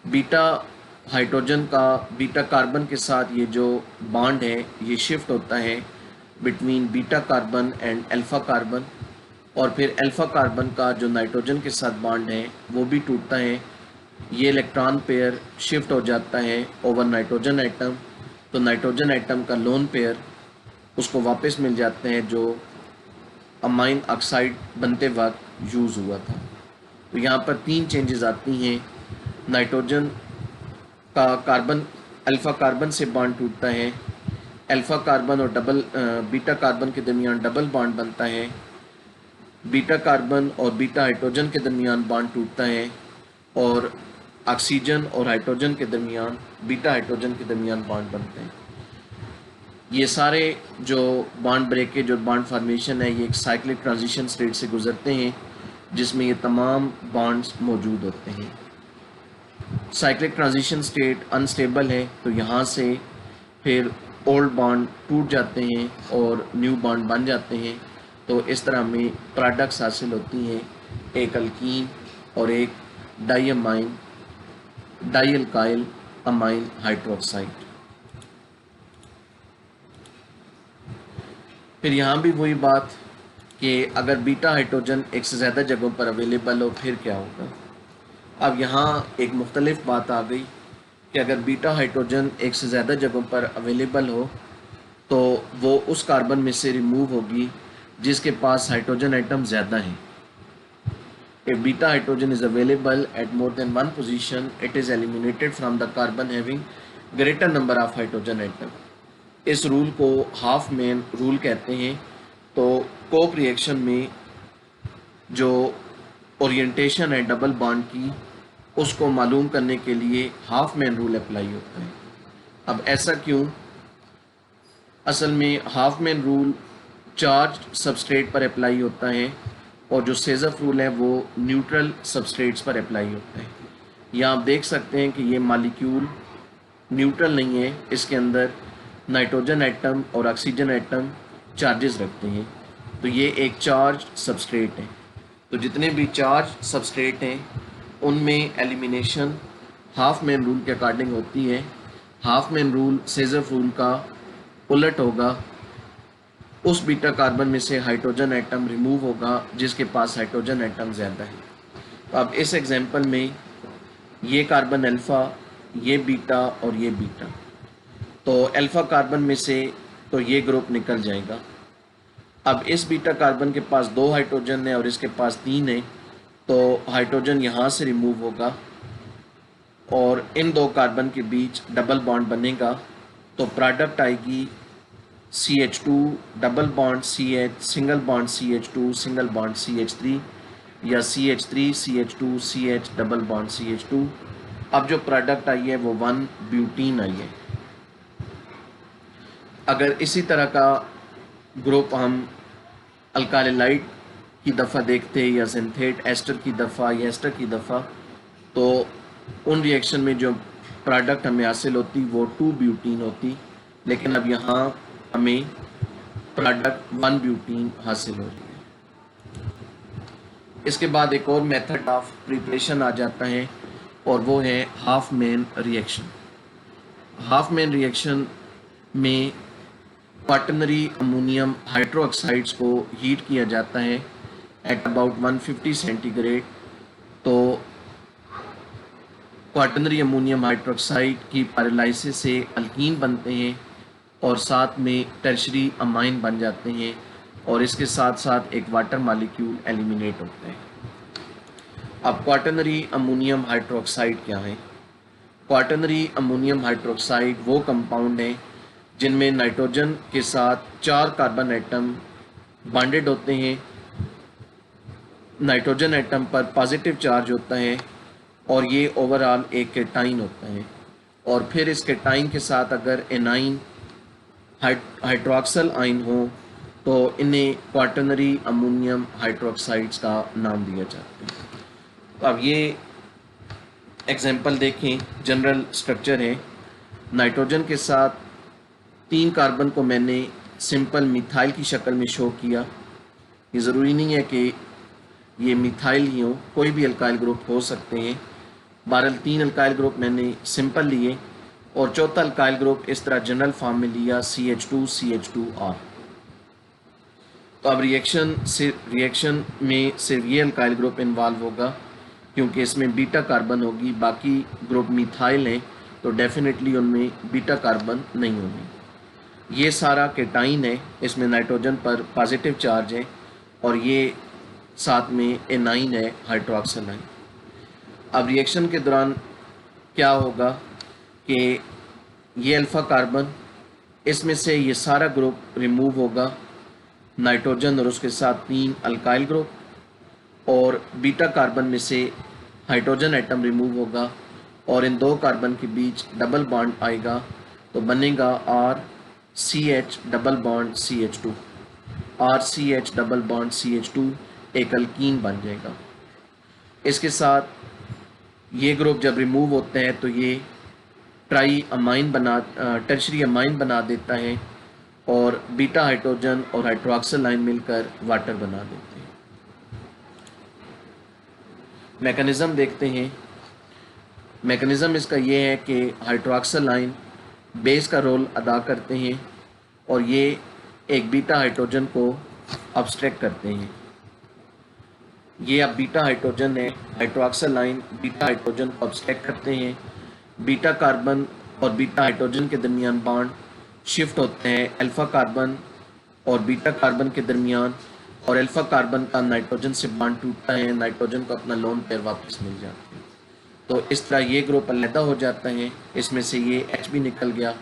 बीटा हाइड्रोजन का बीटा कार्बन के साथ ये जो बॉन्ड है ये शिफ्ट होता है between beta carbon and alpha carbon, और फिर अल्फ़ा कार्बन का जो नाइट्रोजन के साथ बॉन्ड है वो भी टूटता है। ये इलेक्ट्रॉन पेयर शिफ्ट हो जाता है ओवर नाइट्रोजन एटम, तो नाइट्रोजन एटम का लोन पेयर उसको वापस मिल जाते हैं जो अमाइन ऑक्साइड बनते वक्त यूज़ हुआ था। तो यहाँ पर 3 चेंजेस आती हैं। नाइट्रोजन का कार्बन अल्फ़ा कार्बन से बॉन्ड टूटता है, अल्फ़ा कार्बन और बीटा कार्बन के दरमियान डबल बॉन्ड बनता है, बीटा कार्बन और बीटा हाइड्रोजन के दरमियान बॉन्ड टूटता है, और ऑक्सीजन और हाइड्रोजन के दरमियान बीटा हाइड्रोजन के दरमियान बॉन्ड बनते हैं। ये सारे जो बॉन्ड ब्रेकेज और बॉन्ड फार्मेशन है ये एक साइक्लिक ट्रांजिशन स्टेट से गुजरते हैं जिसमें ये तमाम बॉन्ड्स मौजूद होते हैं। साइक्लिक ट्रांजिशन स्टेट अनस्टेबल है, तो यहाँ से फिर ओल्ड बॉन्ड टूट जाते हैं और न्यू बॉन्ड बन जाते हैं। तो इस तरह में प्रोडक्ट्स हासिल होती हैं एक अल्कीन और एक डाईअमाइन डाईअल्काइल अमाइन हाइड्रोक्साइड। फिर यहाँ भी वही बात कि अगर बीटा हाइड्रोजन एक से ज़्यादा जगहों पर अवेलेबल हो फिर क्या होगा। अब यहाँ एक मुख्तलिफ बात आ गई कि अगर बीटा हाइड्रोजन एक से ज़्यादा जगहों पर अवेलेबल हो तो वो उस कार्बन में से रिमूव होगी जिसके पास हाइड्रोजन आइटम ज़्यादा हैं। If beta hydrogen is available at more than one position, it is eliminated from the carbon having greater number of hydrogen atom. इस रूल को हाफ मैन रूल कहते हैं। तो कोक रिएक्शन में जो ओरिएंटेशन है डबल बॉन्ड की उसको मालूम करने के लिए हाफ मैन रूल अप्लाई होता है। अब ऐसा क्यों? असल में half man rule charge substrate पर अप्लाई होता है और जो सेजफ रूल है वो न्यूट्रल सबस्ट्रेट्स पर अप्लाई होता है। यहाँ आप देख सकते हैं कि ये मालिक्यूल न्यूट्रल नहीं है, इसके अंदर नाइट्रोजन एटम और ऑक्सीजन एटम चार्जेस रखते हैं, तो ये एक चार्ज सबस्ट्रेट है। तो जितने भी चार्ज सबस्ट्रेट हैं उनमें एलिमिनेशन हाफ मैन रूल के अकॉर्डिंग होती है। हाफ मैन रूल सेजफ रूल का उलट होगा, उस बीटा कार्बन में से हाइड्रोजन एटम रिमूव होगा जिसके पास हाइड्रोजन एटम ज़्यादा है। तो अब इस एग्जांपल में ये कार्बन अल्फ़ा, ये बीटा और ये बीटा, तो अल्फ़ा कार्बन में से तो ये ग्रुप निकल जाएगा। अब इस बीटा कार्बन के पास 2 हाइड्रोजन है और इसके पास 3 है, तो हाइड्रोजन यहाँ से रिमूव होगा और इन 2 कार्बन के बीच डबल बॉन्ड बनेगा, तो प्रोडक्ट आएगी CH2 double bond CH single bond CH2 single bond CH3 या CH3 CH2 CH double bond CH2। अब जो प्रोडक्ट आई है वो 1 ब्यूटीन आई है। अगर इसी तरह का ग्रुप हम अल्काइलाइड की दफ़ा देखते या सिंथेट एस्टर की दफ़ा या एस्टर की दफ़ा, तो उन रिएक्शन में जो प्रोडक्ट हमें हासिल होती वो 2 ब्यूटीन होती, लेकिन अब यहाँ हमें प्रोडक्ट 1 ब्यूटीन हासिल हो रही है। इसके बाद एक और मेथड ऑफ प्रिपरेशन आ जाता है और वो है half man reaction. Half man reaction में क्वाटरनरी अमोनियम हाइड्रोक्साइड्स को हीट किया जाता है एट अबाउट 150 सेंटीग्रेड। तो क्वाटरनरी अमोनियम हाइड्रोक्साइड की पैरालाइसिस से अल्कीन बनते हैं और साथ में टर्शरी अमाइन बन जाते हैं और इसके साथ साथ एक वाटर मॉलिक्यूल एलिमिनेट होते हैं। अब क्वाटरनरी अमोनियम हाइड्रोक्साइड क्या है? क्वाटरनरी अमोनियम हाइड्रोक्साइड वो कंपाउंड है जिनमें नाइट्रोजन के साथ 4 कार्बन एटम बॉन्डेड होते हैं। नाइट्रोजन एटम पर पॉजिटिव चार्ज होता है और ये ओवरऑल एक केटाइन होता है, और फिर इस केटाइन के साथ अगर एनाइन हाइड्रोक्सल आइन हो तो इन्हें क्वाटरनरी अमोनियम हाइड्रोक्साइड्स का नाम दिया जाता है। तो अब ये एग्जांपल देखें, जनरल स्ट्रक्चर है। नाइट्रोजन के साथ 3 कार्बन को मैंने सिंपल मिथाइल की शक्ल में शो किया। ये ज़रूरी नहीं है कि ये मिथाइल ही हो, कोई भी अल्काइल ग्रुप हो सकते हैं। बहरहाल 3 अल्काइल ग्रुप मैंने सिंपल लिए और चौथा अल्काइल ग्रुप इस तरह जनरल फॉर्म में लिया CH2CH2R। तो अब रिएक्शन में सिर्फ ये अल्काइल ग्रुप इन्वॉल्व होगा क्योंकि इसमें बीटा कार्बन होगी, बाकी ग्रुप मिथाइल हैं तो डेफिनेटली उनमें बीटा कार्बन नहीं होंगे। ये सारा केटाइन है, इसमें नाइट्रोजन पर पॉजिटिव चार्ज है और ये साथ में एनाइन है हाइड्रोक्सल आइन। अब रिएक्शन के दौरान क्या होगा कि ये अल्फ़ा कार्बन, इसमें से ये सारा ग्रुप रिमूव होगा, नाइट्रोजन और उसके साथ 3 अल्काइल ग्रुप, और बीटा कार्बन में से हाइड्रोजन एटम रिमूव होगा और इन 2 कार्बन के बीच डबल बॉन्ड आएगा तो बनेगा RCH double bond CH2। RCH double bond CH2 एक अल्कीन बन जाएगा। इसके साथ ये ग्रुप जब रिमूव होते हैं तो ये टर्शरी अमाइन बना देता है और बीटा हाइड्रोजन और हाइड्रोक्सल आइन मिलकर वाटर बना देते हैं। मैकेनिज़्म देखते हैं। मैकेनिज़्म इसका ये है कि हाइड्रोक्सिल आयन बेस का रोल अदा करते हैं और ये एक बीटा हाइड्रोजन को अब्स्ट्रैक्ट करते हैं। ये अब बीटा हाइड्रोजन है, हाइड्रोक्सिल आयन बीटा हाइड्रोजन को अब्स्ट्रैक्ट करते हैं। बीटा कार्बन और बीटा हाइड्रोजन के दरमियान बॉन्ड शिफ्ट होते हैं अल्फ़ा कार्बन और बीटा कार्बन के दरमियान, और अल्फ़ा कार्बन का नाइट्रोजन से बॉन्ड टूटता है, नाइट्रोजन को अपना लोन पेयर वापस मिल जाता है। तो इस तरह ये ग्रुप अलहदा हो जाता है, इसमें से ये H भी निकल गया,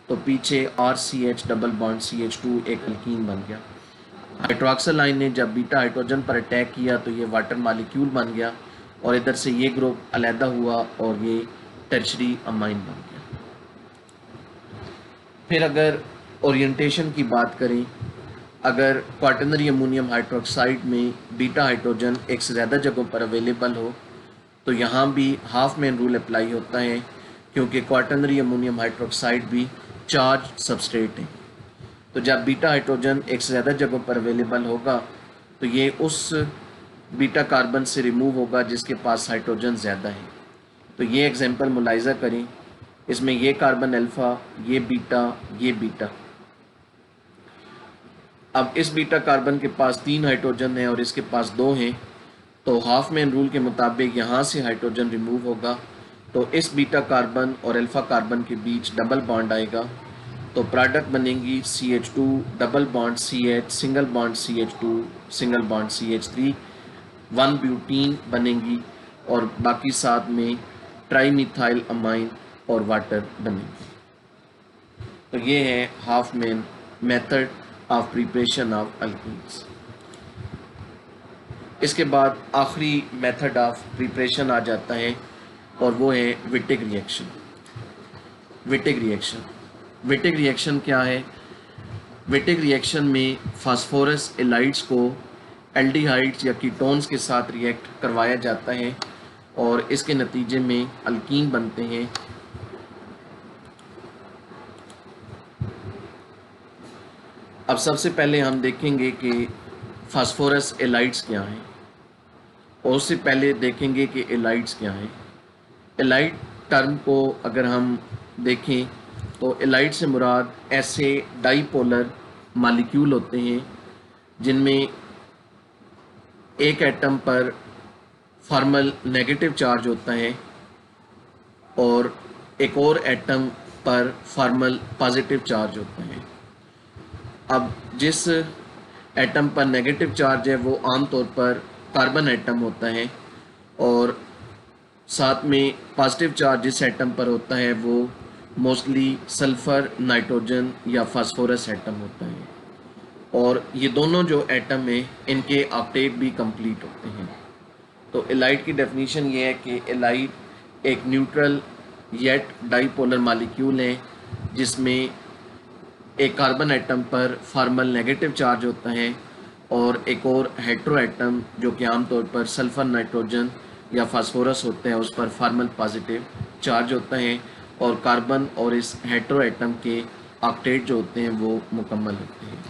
तो पीछे RCH डबल बॉन्ड CH2 एक अल्कीन बन गया। हाइड्रोक्सिल आयन ने जब बीटा हाइड्रोजन पर अटैक किया तो ये वाटर मॉलिक्यूल बन गया और इधर से ये ग्रुप अलहदा हुआ और ये टर्शरी अमाइन बन गया। फिर अगर ओरिएंटेशन की बात करें, अगर क्वाटरनरी अमोनियम हाइड्रोक्साइड में बीटा हाइड्रोजन एक से ज़्यादा जगहों पर अवेलेबल हो तो यहाँ भी हाफ मेन रूल अप्लाई होता है, क्योंकि क्वाटरनरी अमोनियम हाइड्रोक्साइड भी चार्ज सबस्ट्रेट है। तो जब बीटा हाइड्रोजन एक से ज़्यादा जगहों पर अवेलेबल होगा तो ये उस बीटा कार्बन से रिमूव होगा जिसके पास हाइड्रोजन ज़्यादा है। तो ये एग्जांपल मुलाहिजा करें, इसमें ये कार्बन अल्फ़ा, ये बीटा। अब इस बीटा कार्बन के पास 3 हाइड्रोजन है और इसके पास 2 हैं, तो हाफ मेन रूल के मुताबिक यहाँ से हाइड्रोजन रिमूव होगा, तो इस बीटा कार्बन और अल्फ़ा कार्बन के बीच डबल बॉन्ड आएगा, तो प्रोडक्ट बनेंगी CH2 double bond CH single bond CH2 single bond CH3 1 butene बनेंगी और बाकी साथ में ट्राईमिथाइल अमाइन और वाटर बनेंगी। तो ये है half main method of preparation of alkenes. इसके बाद आखिरी मेथड ऑफ प्रिपरेशन आ जाता है और वो है विटिक रिएक्शन। विटिक रिएक्शन क्या है? विटिक रिएक्शन में फास्फोरस एलाइड्स को एल्डिहाइड्स या कीटोन्स के साथ रिएक्ट करवाया जाता है और इसके नतीजे में अल्कीन बनते हैं। अब सबसे पहले हम देखेंगे कि फास्फोरस एलाइड्स क्या हैं और उससे पहले देखेंगे कि एलाइड्स क्या हैं। एलाइड टर्म को अगर हम देखें तो एलाइड से मुराद ऐसे डाईपोलर मॉलिक्यूल होते हैं जिनमें एक एटम पर फॉर्मल नेगेटिव चार्ज होता है और एक और एटम पर फॉर्मल पॉजिटिव चार्ज होता है। अब जिस एटम पर नेगेटिव चार्ज है वो आमतौर पर कार्बन एटम होता है और साथ में पॉजिटिव चार्ज जिस एटम पर होता है वो मोस्टली सल्फ़र, नाइट्रोजन या फास्फोरस एटम होता है। और ये दोनों जो एटम हैं इनके ऑक्टेट भी कंप्लीट होते हैं। तो एलाइड की डेफिनेशन ये है कि एलाइड एक न्यूट्रल येट डाईपोलर मॉलिक्यूल है जिसमें एक कार्बन एटम पर फॉर्मल नेगेटिव चार्ज होता है और एक और हेट्रो एटम जो कि आमतौर पर सल्फ़र, नाइट्रोजन या फास्फोरस होते हैं उस पर फॉर्मल पॉजिटिव चार्ज होता है और कार्बन और इस हेट्रो एटम के ऑक्टेट जो होते हैं वो मुकम्मल होते हैं।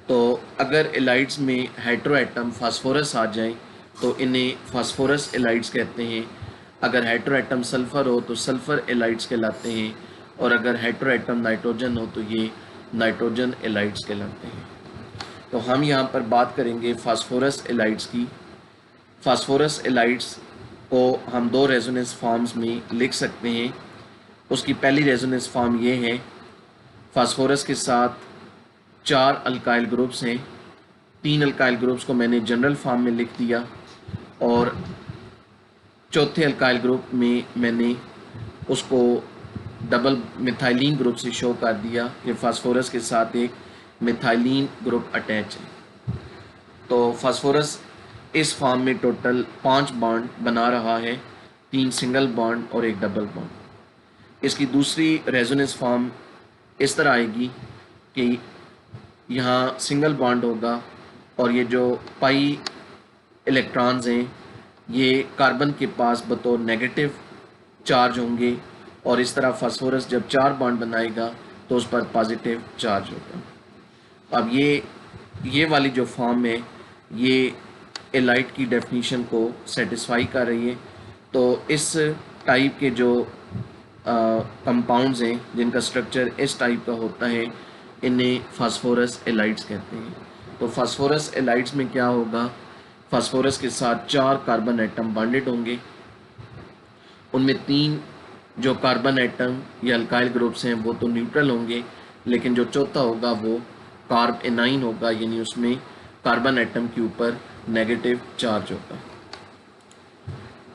तो अगर एलाइड्स में हेट्रो एटम फास्फोरस आ जाए तो इन्हें फास्फोरस एलाइड्स कहते हैं। अगर हेट्रो एटम सल्फ़र हो तो सल्फ़र एलाइड्स कहलाते हैं और अगर हेट्रो एटम नाइट्रोजन हो तो ये नाइट्रोजन एलाइड्स कहलाते हैं। तो हम यहाँ पर बात करेंगे फास्फोरस एलाइड्स की। फास्फोरस एलाइड्स को हम 2 रेजोनेंस फॉर्म्स में लिख सकते हैं। उसकी पहली रेजोनेंस फॉर्म ये है, फास्फोरस के साथ 4 अल्काइल ग्रुप्स हैं, 3 अल्काइल ग्रुप्स को मैंने जनरल फॉर्म में लिख दिया और चौथे अल्काइल ग्रुप में मैंने उसको डबल मिथाइलिन ग्रुप से शो कर दिया कि फास्फोरस के साथ एक मिथाइलिन ग्रुप अटैच है। तो फास्फोरस इस फॉर्म में टोटल 5 बॉन्ड बना रहा है, 3 सिंगल बॉन्ड और 1 डबल बॉन्ड। इसकी दूसरी रेजोनेंस फॉर्म इस तरह आएगी कि यहाँ सिंगल बॉन्ड होगा और ये जो पाई इलेक्ट्रॉन्स हैं ये कार्बन के पास बतौर नेगेटिव चार्ज होंगे और इस तरह फास्फोरस जब 4 बॉन्ड बनाएगा तो उस पर पॉजिटिव चार्ज होगा। अब ये वाली जो फॉर्म है ये एलाइड की डेफिनीशन को सेटिस्फाई कर रही है। तो इस टाइप के जो कंपाउंड्स हैं जिनका स्ट्रक्चर इस टाइप का होता है, इन्हें फास्फोरस एलाइड्स कहते हैं। तो फास्फोरस एलाइड्स में क्या होगा, फास्फोरस के साथ 4 कार्बन एटम बॉन्डेड होंगे, उनमें 3 जो कार्बन एटम या अल्काइल ग्रुप्स हैं वो तो न्यूट्रल होंगे, लेकिन जो चौथा होगा वो कार्ब एनाइन होगा, यानी उसमें कार्बन एटम के ऊपर नेगेटिव चार्ज होगा।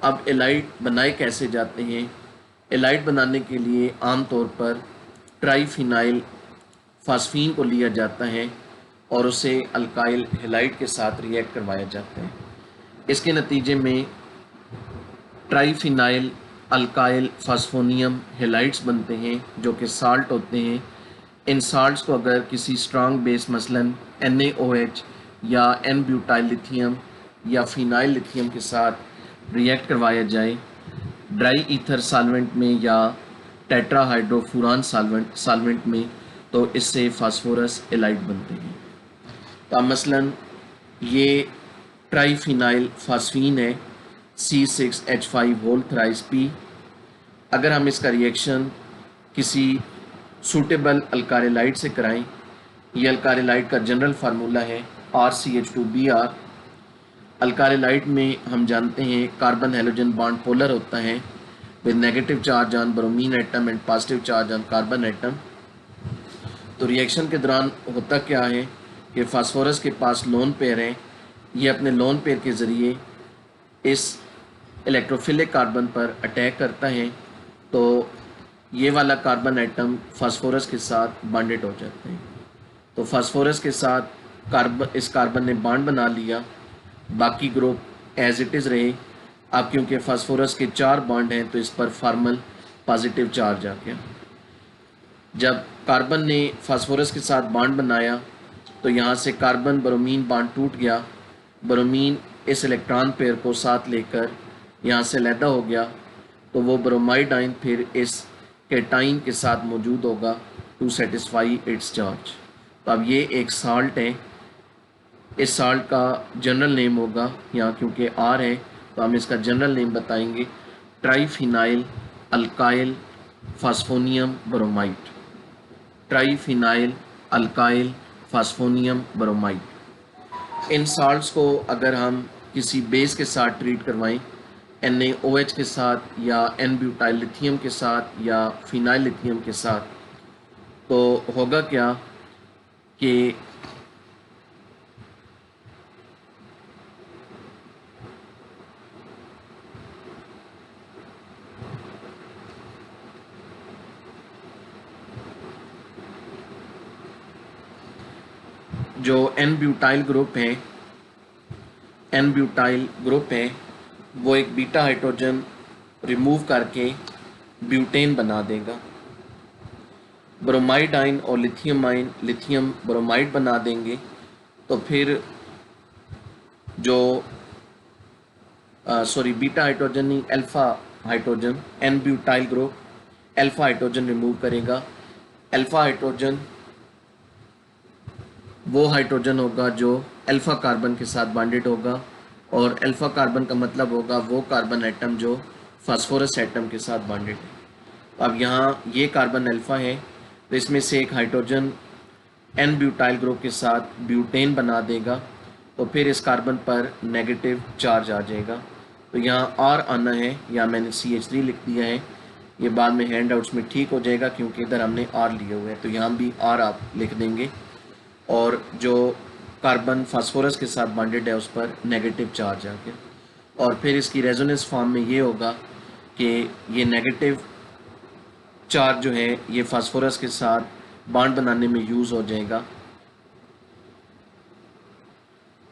अब एलाइड बनाए कैसे जाते हैं? एलाइड बनाने के लिए आमतौर पर ट्राईफिनाइल फास्फीन को लिया जाता है और उसे अल्काइल हेलाइड के साथ रिएक्ट करवाया जाता है। इसके नतीजे में ट्राईफिनाइल अल्काइल फास्फोनियम हेलाइड्स बनते हैं जो कि साल्ट होते हैं। इन साल्ट्स को अगर किसी स्ट्रांग बेस मसलन NaOH या N-ब्यूटाइल लिथियम या फिनाइल लिथियम के साथ रिएक्ट करवाया जाए ड्राई ईथर सॉल्वेंट में या टेट्राहाइड्रोफुरान सॉल्वेंट में, तो इससे फास्फोरस एलाइड बनते हैं। तो मसलन ये ट्राईफिनाइल फास्फीन है C6H5 होल थ्राइस P। अगर हम इसका रिएक्शन किसी सूटेबल अल्काइलाइड से कराएं, ये अल्काइलाइड का जनरल फार्मूला है RCH2Br। अल्काइलाइड में हम जानते हैं कार्बन हेलोजन बॉन्ड पोलर होता है with negative charge on bromine atom and positive charge on carbon atom. तो रिएक्शन के दौरान होता क्या है कि फास्फोरस के पास लोन पेयर है, ये अपने लोन पेयर के ज़रिए इस इलेक्ट्रोफिलिक कार्बन पर अटैक करता है, तो ये वाला कार्बन एटम फास्फोरस के साथ बॉन्डेड हो जाते हैं। तो फास्फोरस के साथ इस कार्बन ने बॉन्ड बना लिया, बाकी ग्रुप एज इट इज़ रहे। अब क्योंकि फास्फोरस के 4 बॉन्ड हैं तो इस पर फॉर्मल पॉजिटिव चार्ज आ गया। जब कार्बन ने फास्फोरस के साथ बॉन्ड बनाया तो यहाँ से कार्बन ब्रोमीन बॉन्ड टूट गया, ब्रोमीन इस इलेक्ट्रॉन पेयर को साथ लेकर यहाँ से अलहदा हो गया, तो वो ब्रोमाइड आयन फिर इस कैटाइन के साथ मौजूद होगा टू सेटिस्फाई इट्स चार्ज। तो अब ये एक साल्ट है, इस साल्ट का जनरल नेम होगा, यहाँ क्योंकि R है तो हम इसका जनरल नेम बताएंगे triphenyl alkyl phosphonium bromide. Triphenyl alkyl phosphonium bromide. इन साल्ट्स को अगर हम किसी बेस के साथ ट्रीट करवाएं, NaOH के साथ या N-ब्यूटाइल लिथियम के साथ या फिनाइल लिथियम के साथ, तो होगा क्या कि जो N-ब्यूटाइल ग्रुप है वो एक बीटा हाइड्रोजन रिमूव करके ब्यूटेन बना देगा। ब्रोमाइड आयन और लिथियम ब्रोमाइड बना देंगे। तो फिर जो बीटा हाइड्रोजन नहीं, अल्फ़ा हाइड्रोजन, N-ब्यूटाइल ग्रुप अल्फ़ा हाइड्रोजन रिमूव करेगा। अल्फ़ा हाइड्रोजन वो हाइड्रोजन होगा जो अल्फ़ा कार्बन के साथ बॉन्डेड होगा, और अल्फ़ा कार्बन का मतलब होगा वो कार्बन एटम जो फास्फोरस एटम के साथ बॉन्डेड है। अब यहाँ ये कार्बन अल्फ़ा है तो इसमें से एक हाइड्रोजन N-ब्यूटाइल ग्रुप के साथ ब्यूटेन बना देगा, तो फिर इस कार्बन पर नेगेटिव चार्ज आ जाएगा। तो यहाँ R आना है, या मैंने CH3 लिख दिया है, ये बाद में हैंड आउट्स में ठीक हो जाएगा क्योंकि इधर हमने R लिए हुए हैं, तो यहाँ भी R आप लिख देंगे, और जो कार्बन फास्फोरस के साथ बॉन्डेड है उस पर नेगेटिव चार्ज आ गया। और फिर इसकी रेजोनेंस फॉर्म में ये होगा कि ये नेगेटिव चार्ज जो है ये फास्फोरस के साथ बॉन्ड बनाने में यूज़ हो जाएगा।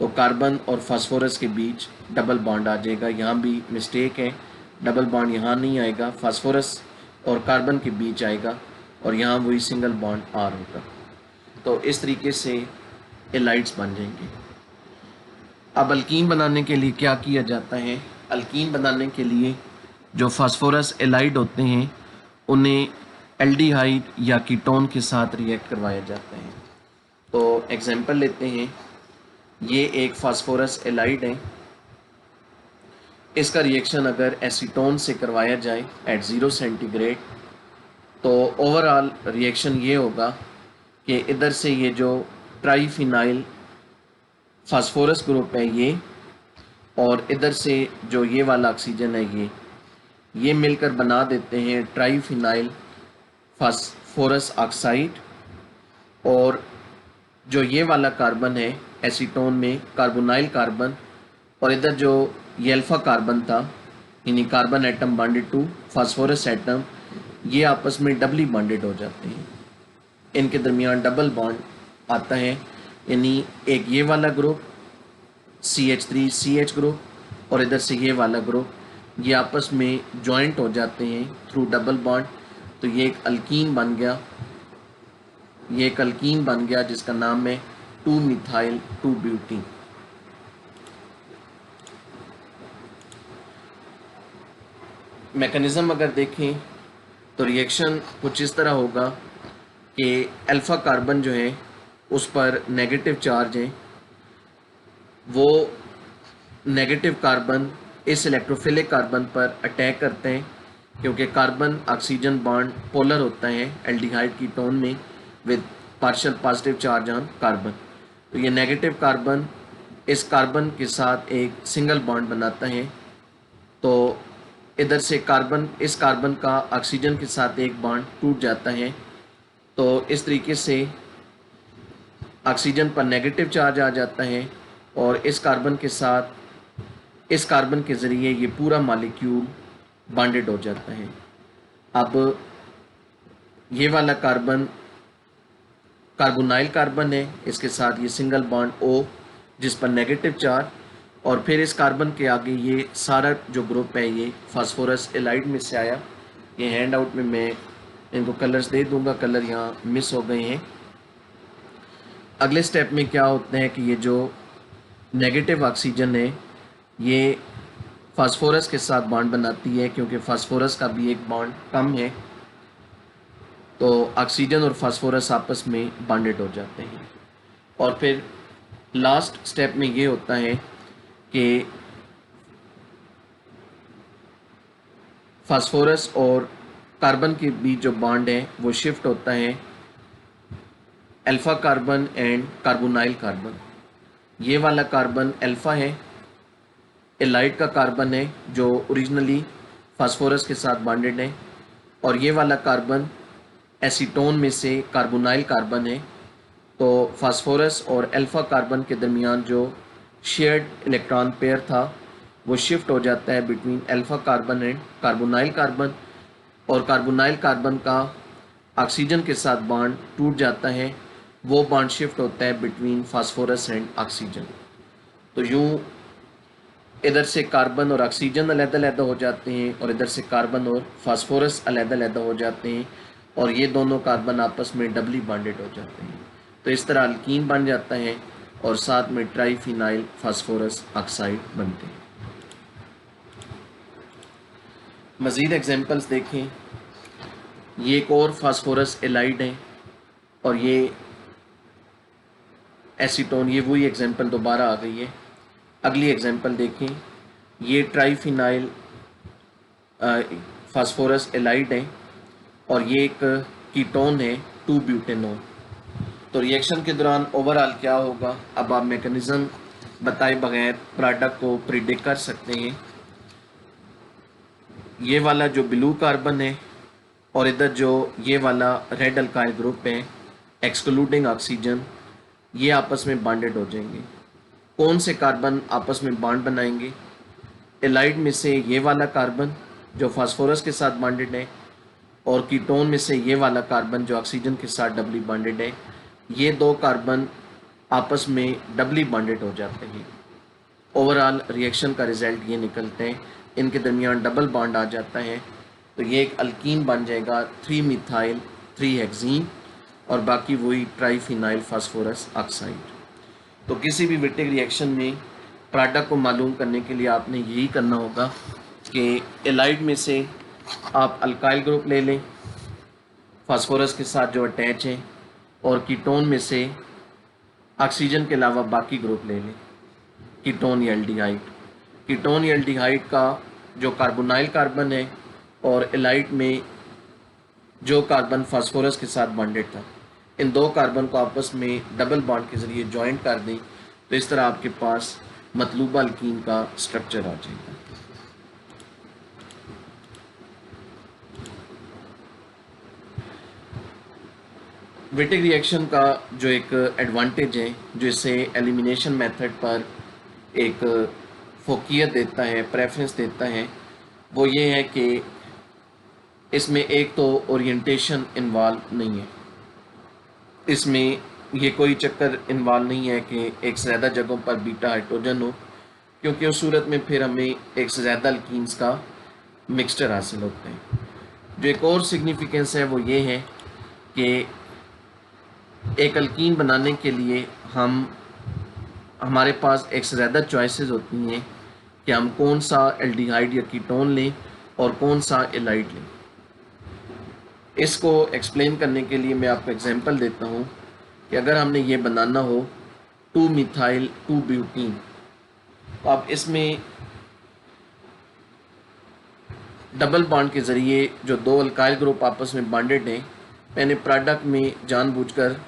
तो कार्बन और फास्फोरस के बीच डबल बॉन्ड आ जाएगा। यहाँ भी मिस्टेक है, डबल बॉन्ड यहाँ नहीं आएगा, फास्फोरस और कार्बन के बीच आएगा, और यहाँ वही सिंगल बॉन्ड R होगा। तो इस तरीके से एलाइड्स बन जाएंगे। अब अल्कीन बनाने के लिए क्या किया जाता है? अल्कीन बनाने के लिए जो फास्फोरस एलाइड होते हैं उन्हें एल्डिहाइड या कीटोन के साथ रिएक्ट करवाया जाता है। तो एग्जांपल लेते हैं, ये एक फास्फोरस एलाइड है। इसका रिएक्शन अगर एसीटोन से करवाया जाए एट 0 सेंटीग्रेड तो ओवरऑल रिएक्शन ये होगा कि इधर से ये जो ट्राईफिनाइल फास्फोरस ग्रुप है ये, और इधर से जो ये वाला ऑक्सीजन है ये मिलकर बना देते हैं ट्राईफिनाइल फास्फोरस ऑक्साइड। और जो ये वाला कार्बन है एसीटोन में कार्बोनाइल कार्बन, और इधर जो ये अल्फा कार्बन था यानी carbon atom bonded to phosphorus atom, ये आपस में डबली बॉन्डेड हो जाते हैं। इनके दरमियान डबल बॉन्ड आता है, यानी एक ये वाला ग्रुप CH3CH ग्रुप और इधर से ये वाला ग्रुप, ये आपस में जॉइंट हो जाते हैं थ्रू डबल बॉन्ड। तो ये एक अल्कीन बन गया, ये एक अल्कीन बन गया जिसका नाम है 2-मिथाइल 2-ब्यूटीन। मैकेनिज्म अगर देखें तो रिएक्शन कुछ इस तरह होगा कि अल्फ़ा कार्बन जो है उस पर नेगेटिव चार्ज है, वो नेगेटिव कार्बन इस इलेक्ट्रोफिलिक कार्बन पर अटैक करते हैं, क्योंकि कार्बन ऑक्सीजन बॉन्ड पोलर होता है एल्डिहाइड कीटोन में with partial positive charge on carbon. तो ये नेगेटिव कार्बन इस कार्बन के साथ एक सिंगल बॉन्ड बनाता है, तो इधर से कार्बन इस कार्बन का ऑक्सीजन के साथ एक बॉन्ड टूट जाता है। तो इस तरीके से ऑक्सीजन पर नेगेटिव चार्ज आ जाता है और इस कार्बन के साथ इस कार्बन के ज़रिए ये पूरा मॉलिक्यूल बॉन्डेड हो जाता है। अब ये वाला कार्बन कार्बोनाइल कार्बन है, इसके साथ ये सिंगल बॉन्ड O जिस पर नेगेटिव चार्ज, और फिर इस कार्बन के आगे ये सारा जो ग्रुप है ये फास्फोरस एलाइड में से आया। ये हैंड आउट में मैं इनको कलर्स दे दूंगा, कलर यहाँ मिस हो गए हैं। अगले स्टेप में क्या होता है कि ये जो नेगेटिव ऑक्सीजन है ये फास्फोरस के साथ बॉन्ड बनाती है, क्योंकि फास्फोरस का भी एक बॉन्ड कम है, तो ऑक्सीजन और फास्फोरस आपस में बॉन्डेड हो जाते हैं। और फिर लास्ट स्टेप में ये होता है कि फास्फोरस और कार्बन के बीच जो बॉन्ड है वो शिफ्ट होता है alpha carbon and carbonyl carbon. ये वाला कार्बन अल्फ़ा है, एलाइड का कार्बन है जो ओरिजिनली फास्फोरस के साथ बॉन्डेड है, और ये वाला कार्बन एसीटोन में से कार्बोनाइल कार्बन है। तो फास्फोरस और अल्फ़ा कार्बन के दरमियान जो शेयर्ड इलेक्ट्रॉन पेयर था वो शिफ्ट हो जाता है between alpha carbon and carbonyl carbon, और कार्बोनाइल कार्बन का ऑक्सीजन के साथ बॉन्ड टूट जाता है, वो बॉन्ड शिफ्ट होता है बिटवीन फास्फोरस एंड ऑक्सीजन। तो यूँ इधर से कार्बन और ऑक्सीजन अलग-अलग हो जाते हैं और इधर से कार्बन और फास्फोरस अलग-अलग हो जाते हैं, और ये दोनों कार्बन आपस में डबली बॉन्डेड हो जाते हैं। तो इस तरह अल्कीन बन जाता है और साथ में ट्राईफिनाइल फास्फोरस ऑक्साइड बनते हैं। मज़ीद एग्जांपल्स देखें, ये एक और फास्फोरस एलाइड है और ये एसीटोन, ये वही एग्जांपल दोबारा आ गई है। अगली एग्जांपल देखें, ये ट्राईफिनाइल फास्फोरस एलाइड है और ये एक कीटोन है 2-ब्यूटेनॉल। तो रिएक्शन के दौरान ओवरऑल क्या होगा, अब आप मैकेनिज्म बताए बगैर प्रोडक्ट को प्रिडिक्ट कर सकते हैं। ये वाला जो ब्लू कार्बन है और इधर जो ये वाला रेड अल्काइल ग्रुप है एक्सक्लूडिंग ऑक्सीजन, ये आपस में बॉन्डेड हो जाएंगे। कौन से कार्बन आपस में बॉन्ड बनाएंगे? एलाइड में से ये वाला कार्बन जो फास्फोरस के साथ बॉन्डेड है, और कीटोन में से ये वाला कार्बन जो ऑक्सीजन के साथ डबली बॉन्डेड है। ये दो कार्बन आपस में डबली बॉन्डेड हो जाते हैं। ओवरऑल रिएक्शन का रिजल्ट ये निकलते हैं, इनके दरमियान डबल बॉन्ड आ जाता है, तो ये एक अल्कीन बन जाएगा 3-मिथाइल 3-हेक्सीन, और बाकी वही ट्राईफिनाइल फास्फोरस ऑक्साइड। तो किसी भी विट्टिक रिएक्शन में प्रोडक्ट को मालूम करने के लिए आपने यही करना होगा कि एलाइड में से आप अल्काइल ग्रुप ले लें फास्फोरस के साथ जो अटैच है, और कीटोन में से ऑक्सीजन के अलावा बाकी ग्रुप ले लें, कीटोन या एल्डिहाइड। कीटोन या एल्डिहाइड का जो कार्बोनाइल कार्बन है और एलाइड में जो कार्बन फास्फोरस के साथ बॉन्डेड था, इन दो कार्बन को आपस में डबल बॉन्ड के ज़रिए जॉइंट कर दें तो इस तरह आपके पास मतलूबा अल्कीन का स्ट्रक्चर आ जाएगा। विटिक रिएक्शन का जो एक एडवांटेज है, जो इसे एलिमिनेशन मेथड पर एक फोकियत देता है, प्रेफरेंस देता है, वो ये है कि इसमें एक तो ओरिएंटेशन इन्वॉल्व नहीं है। इसमें ये कोई चक्कर इन्वॉल्व नहीं है कि एक से ज़्यादा जगहों पर बीटा हाइड्रोजन हो, क्योंकि उस सूरत में फिर हमें एक से ज़्यादा अल्कीन्स का मिक्सचर हासिल होता है। जो एक और सिग्निफिकेंस है वो ये है कि एक अल्कीन बनाने के लिए हमारे पास एक से ज़्यादा चॉइसेस होती हैं कि हम कौन सा एल्डिहाइड या कीटोन लें और कौन सा एलाइड लें। इसको एक्सप्लेन करने के लिए मैं आपको एग्जांपल देता हूँ कि अगर हमने ये बनाना हो 2 मिथाइल 2 ब्यूटीन, तो आप इसमें डबल बॉन्ड के ज़रिए जो दो अल्काइल ग्रुप आपस में बॉन्डेड हैं, मैंने प्रोडक्ट में जानबूझकर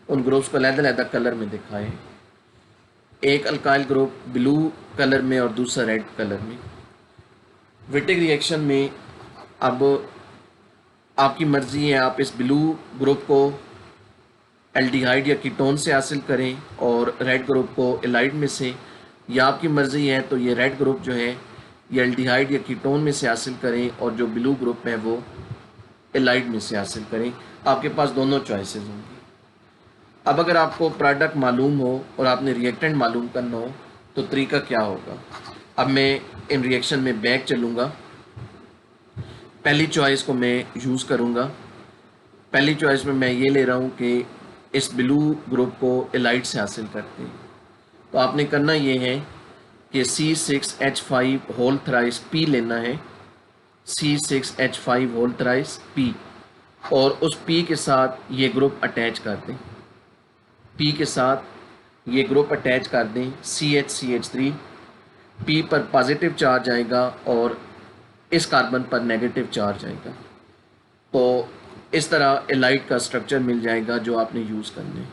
उन ग्रुप्स को अलग-अलग कलर में दिखाए। एक अल्काइल ग्रुप ब्लू कलर में और दूसरा रेड कलर में। विटिक रिएक्शन में अब आपकी मर्ज़ी है, आप इस ब्लू ग्रुप को एल्डिहाइड या कीटोन से हासिल करें और रेड ग्रुप को एलाइड में से, या आपकी मर्ज़ी है तो ये रेड ग्रुप जो है ये एल्डिहाइड या कीटोन में से हासिल करें और जो ब्लू ग्रुप है वो एलाइड में से हासिल करें। आपके पास दोनों चॉइसेस होंगी। अब अगर आपको प्रोडक्ट मालूम हो और आपने रिएक्टेंट मालूम करना हो तो तरीका क्या होगा। अब मैं इन रिएक्शन में बैक चलूँगा, पहली चॉइस को मैं यूज़ करूँगा। पहली चॉइस में मैं ये ले रहा हूँ कि इस ब्लू ग्रुप को एलाइड से हासिल करते हैं। तो आपने करना ये है कि C6H5 होल थ्राइस P लेना है, C6H5 होल थ्राइस P, और उस P के साथ ये ग्रुप अटैच कर दें। P के साथ ये ग्रुप अटैच कर दें, CH3, P पर पॉजिटिव चार्ज आएगा और इस कार्बन पर नेगेटिव चार्ज आएगा। तो इस तरह एलाइड का स्ट्रक्चर मिल जाएगा जो आपने यूज़ करना है,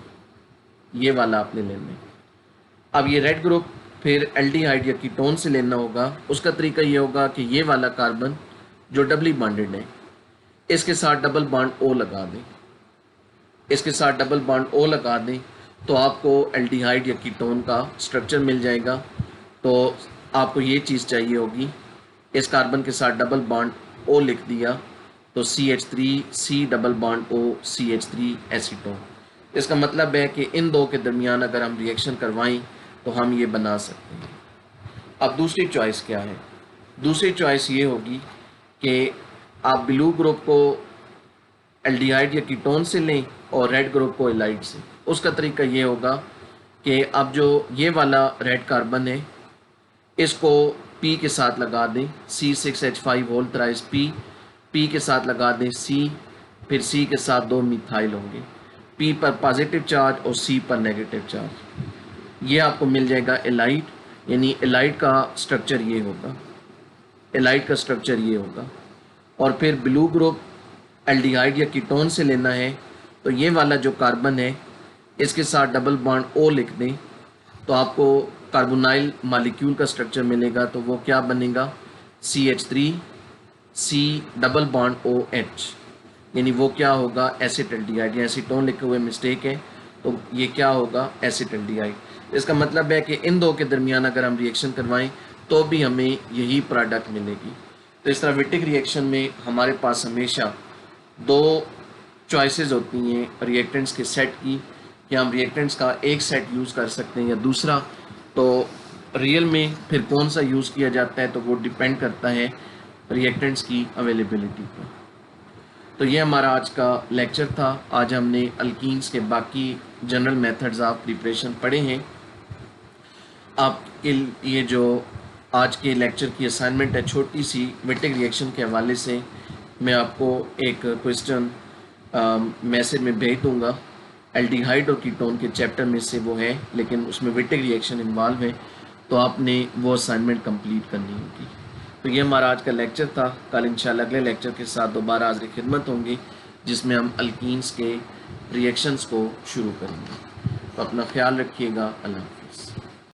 ये वाला आपने लेना है। अब ये रेड ग्रुप फिर एल्डिहाइड या कीटोन से लेना होगा। उसका तरीका ये होगा कि ये वाला कार्बन जो डबली बॉन्डेड है इसके साथ डबल बॉन्ड O लगा दें, इसके साथ डबल बॉन्ड O लगा दें तो आपको एल्डिहाइड या कीटोन का स्ट्रक्चर मिल जाएगा। तो आपको ये चीज़ चाहिए होगी, इस कार्बन के साथ डबल बॉन्ड O लिख दिया तो CH3 C double bond O CH3 acetone. इसका मतलब है कि इन दो के दरमियान अगर हम रिएक्शन करवाएं तो हम ये बना सकते हैं। अब दूसरी चॉइस क्या है? दूसरी चॉइस ये होगी कि आप ब्लू ग्रुप को एल्डिहाइड या कीटोन से लें और रेड ग्रुप को एलाइड से। उसका तरीका ये होगा कि अब जो ये वाला रेड कार्बन है इसको P के साथ लगा दें, C6H5 होल थ्राइस P के साथ लगा दें C, फिर C के साथ दो मिथाइल होंगे, P पर पॉजिटिव चार्ज और C पर नेगेटिव चार्ज। ये आपको मिल जाएगा एलाइड, यानी एलाइड का स्ट्रक्चर ये होगा, एलाइड का स्ट्रक्चर ये होगा। और फिर ब्लू ग्रुप एल्डिहाइड या कीटोन से लेना है तो ये वाला जो कार्बन है इसके साथ डबल बॉन्ड O लिख दें तो आपको कार्बोनाइल मॉलिक्यूल का स्ट्रक्चर मिलेगा। तो वो क्या बनेगा, CH3 C double bond OH, यानी वो क्या होगा एसिटल्डिहाइड। या एसीटोन लिखे हुए मिस्टेक है, तो ये क्या होगा एसिटल्डिहाइड। इसका मतलब है कि इन दो के दरमियान अगर हम रिएक्शन करवाएं तो भी हमें यही प्रोडक्ट मिलेगी। तो इस तरह विटिक रिएक्शन में हमारे पास हमेशा दो चॉइसेस होती हैं रिएक्टेंट्स के सेट की, कि हम रिएक्टेंट्स का एक सेट यूज़ कर सकते हैं या दूसरा। तो रियल में फिर कौन सा यूज़ किया जाता है तो वो डिपेंड करता है रिएक्टेंट्स की अवेलेबिलिटी पर। तो ये हमारा आज का लेक्चर था। आज हमने अल्कीन्स के बाकी जनरल मेथड्स ऑफ प्रिपरेशन पढ़े हैं। आपके ये जो आज के लेक्चर की असाइनमेंट है छोटी सी, विटिक रिएक्शन के हवाले से मैं आपको एक क्वेश्चन मैसेज में भेज दूंगा एल्डिहाइड और कीटोन के चैप्टर में से वो है, लेकिन उसमें विटिक रिएक्शन इन्वॉल्व है, तो आपने वो असाइनमेंट कंप्लीट करनी होगी। तो ये हमारा आज का लेक्चर था। कल इंशाल्लाह अगले लेक्चर के साथ दोबारा हाज़िर खिदमत होंगी, जिसमें हम अल्कीन्स के रिएक्शंस को शुरू करेंगे। तो अपना ख्याल रखिएगा। अल्लाह।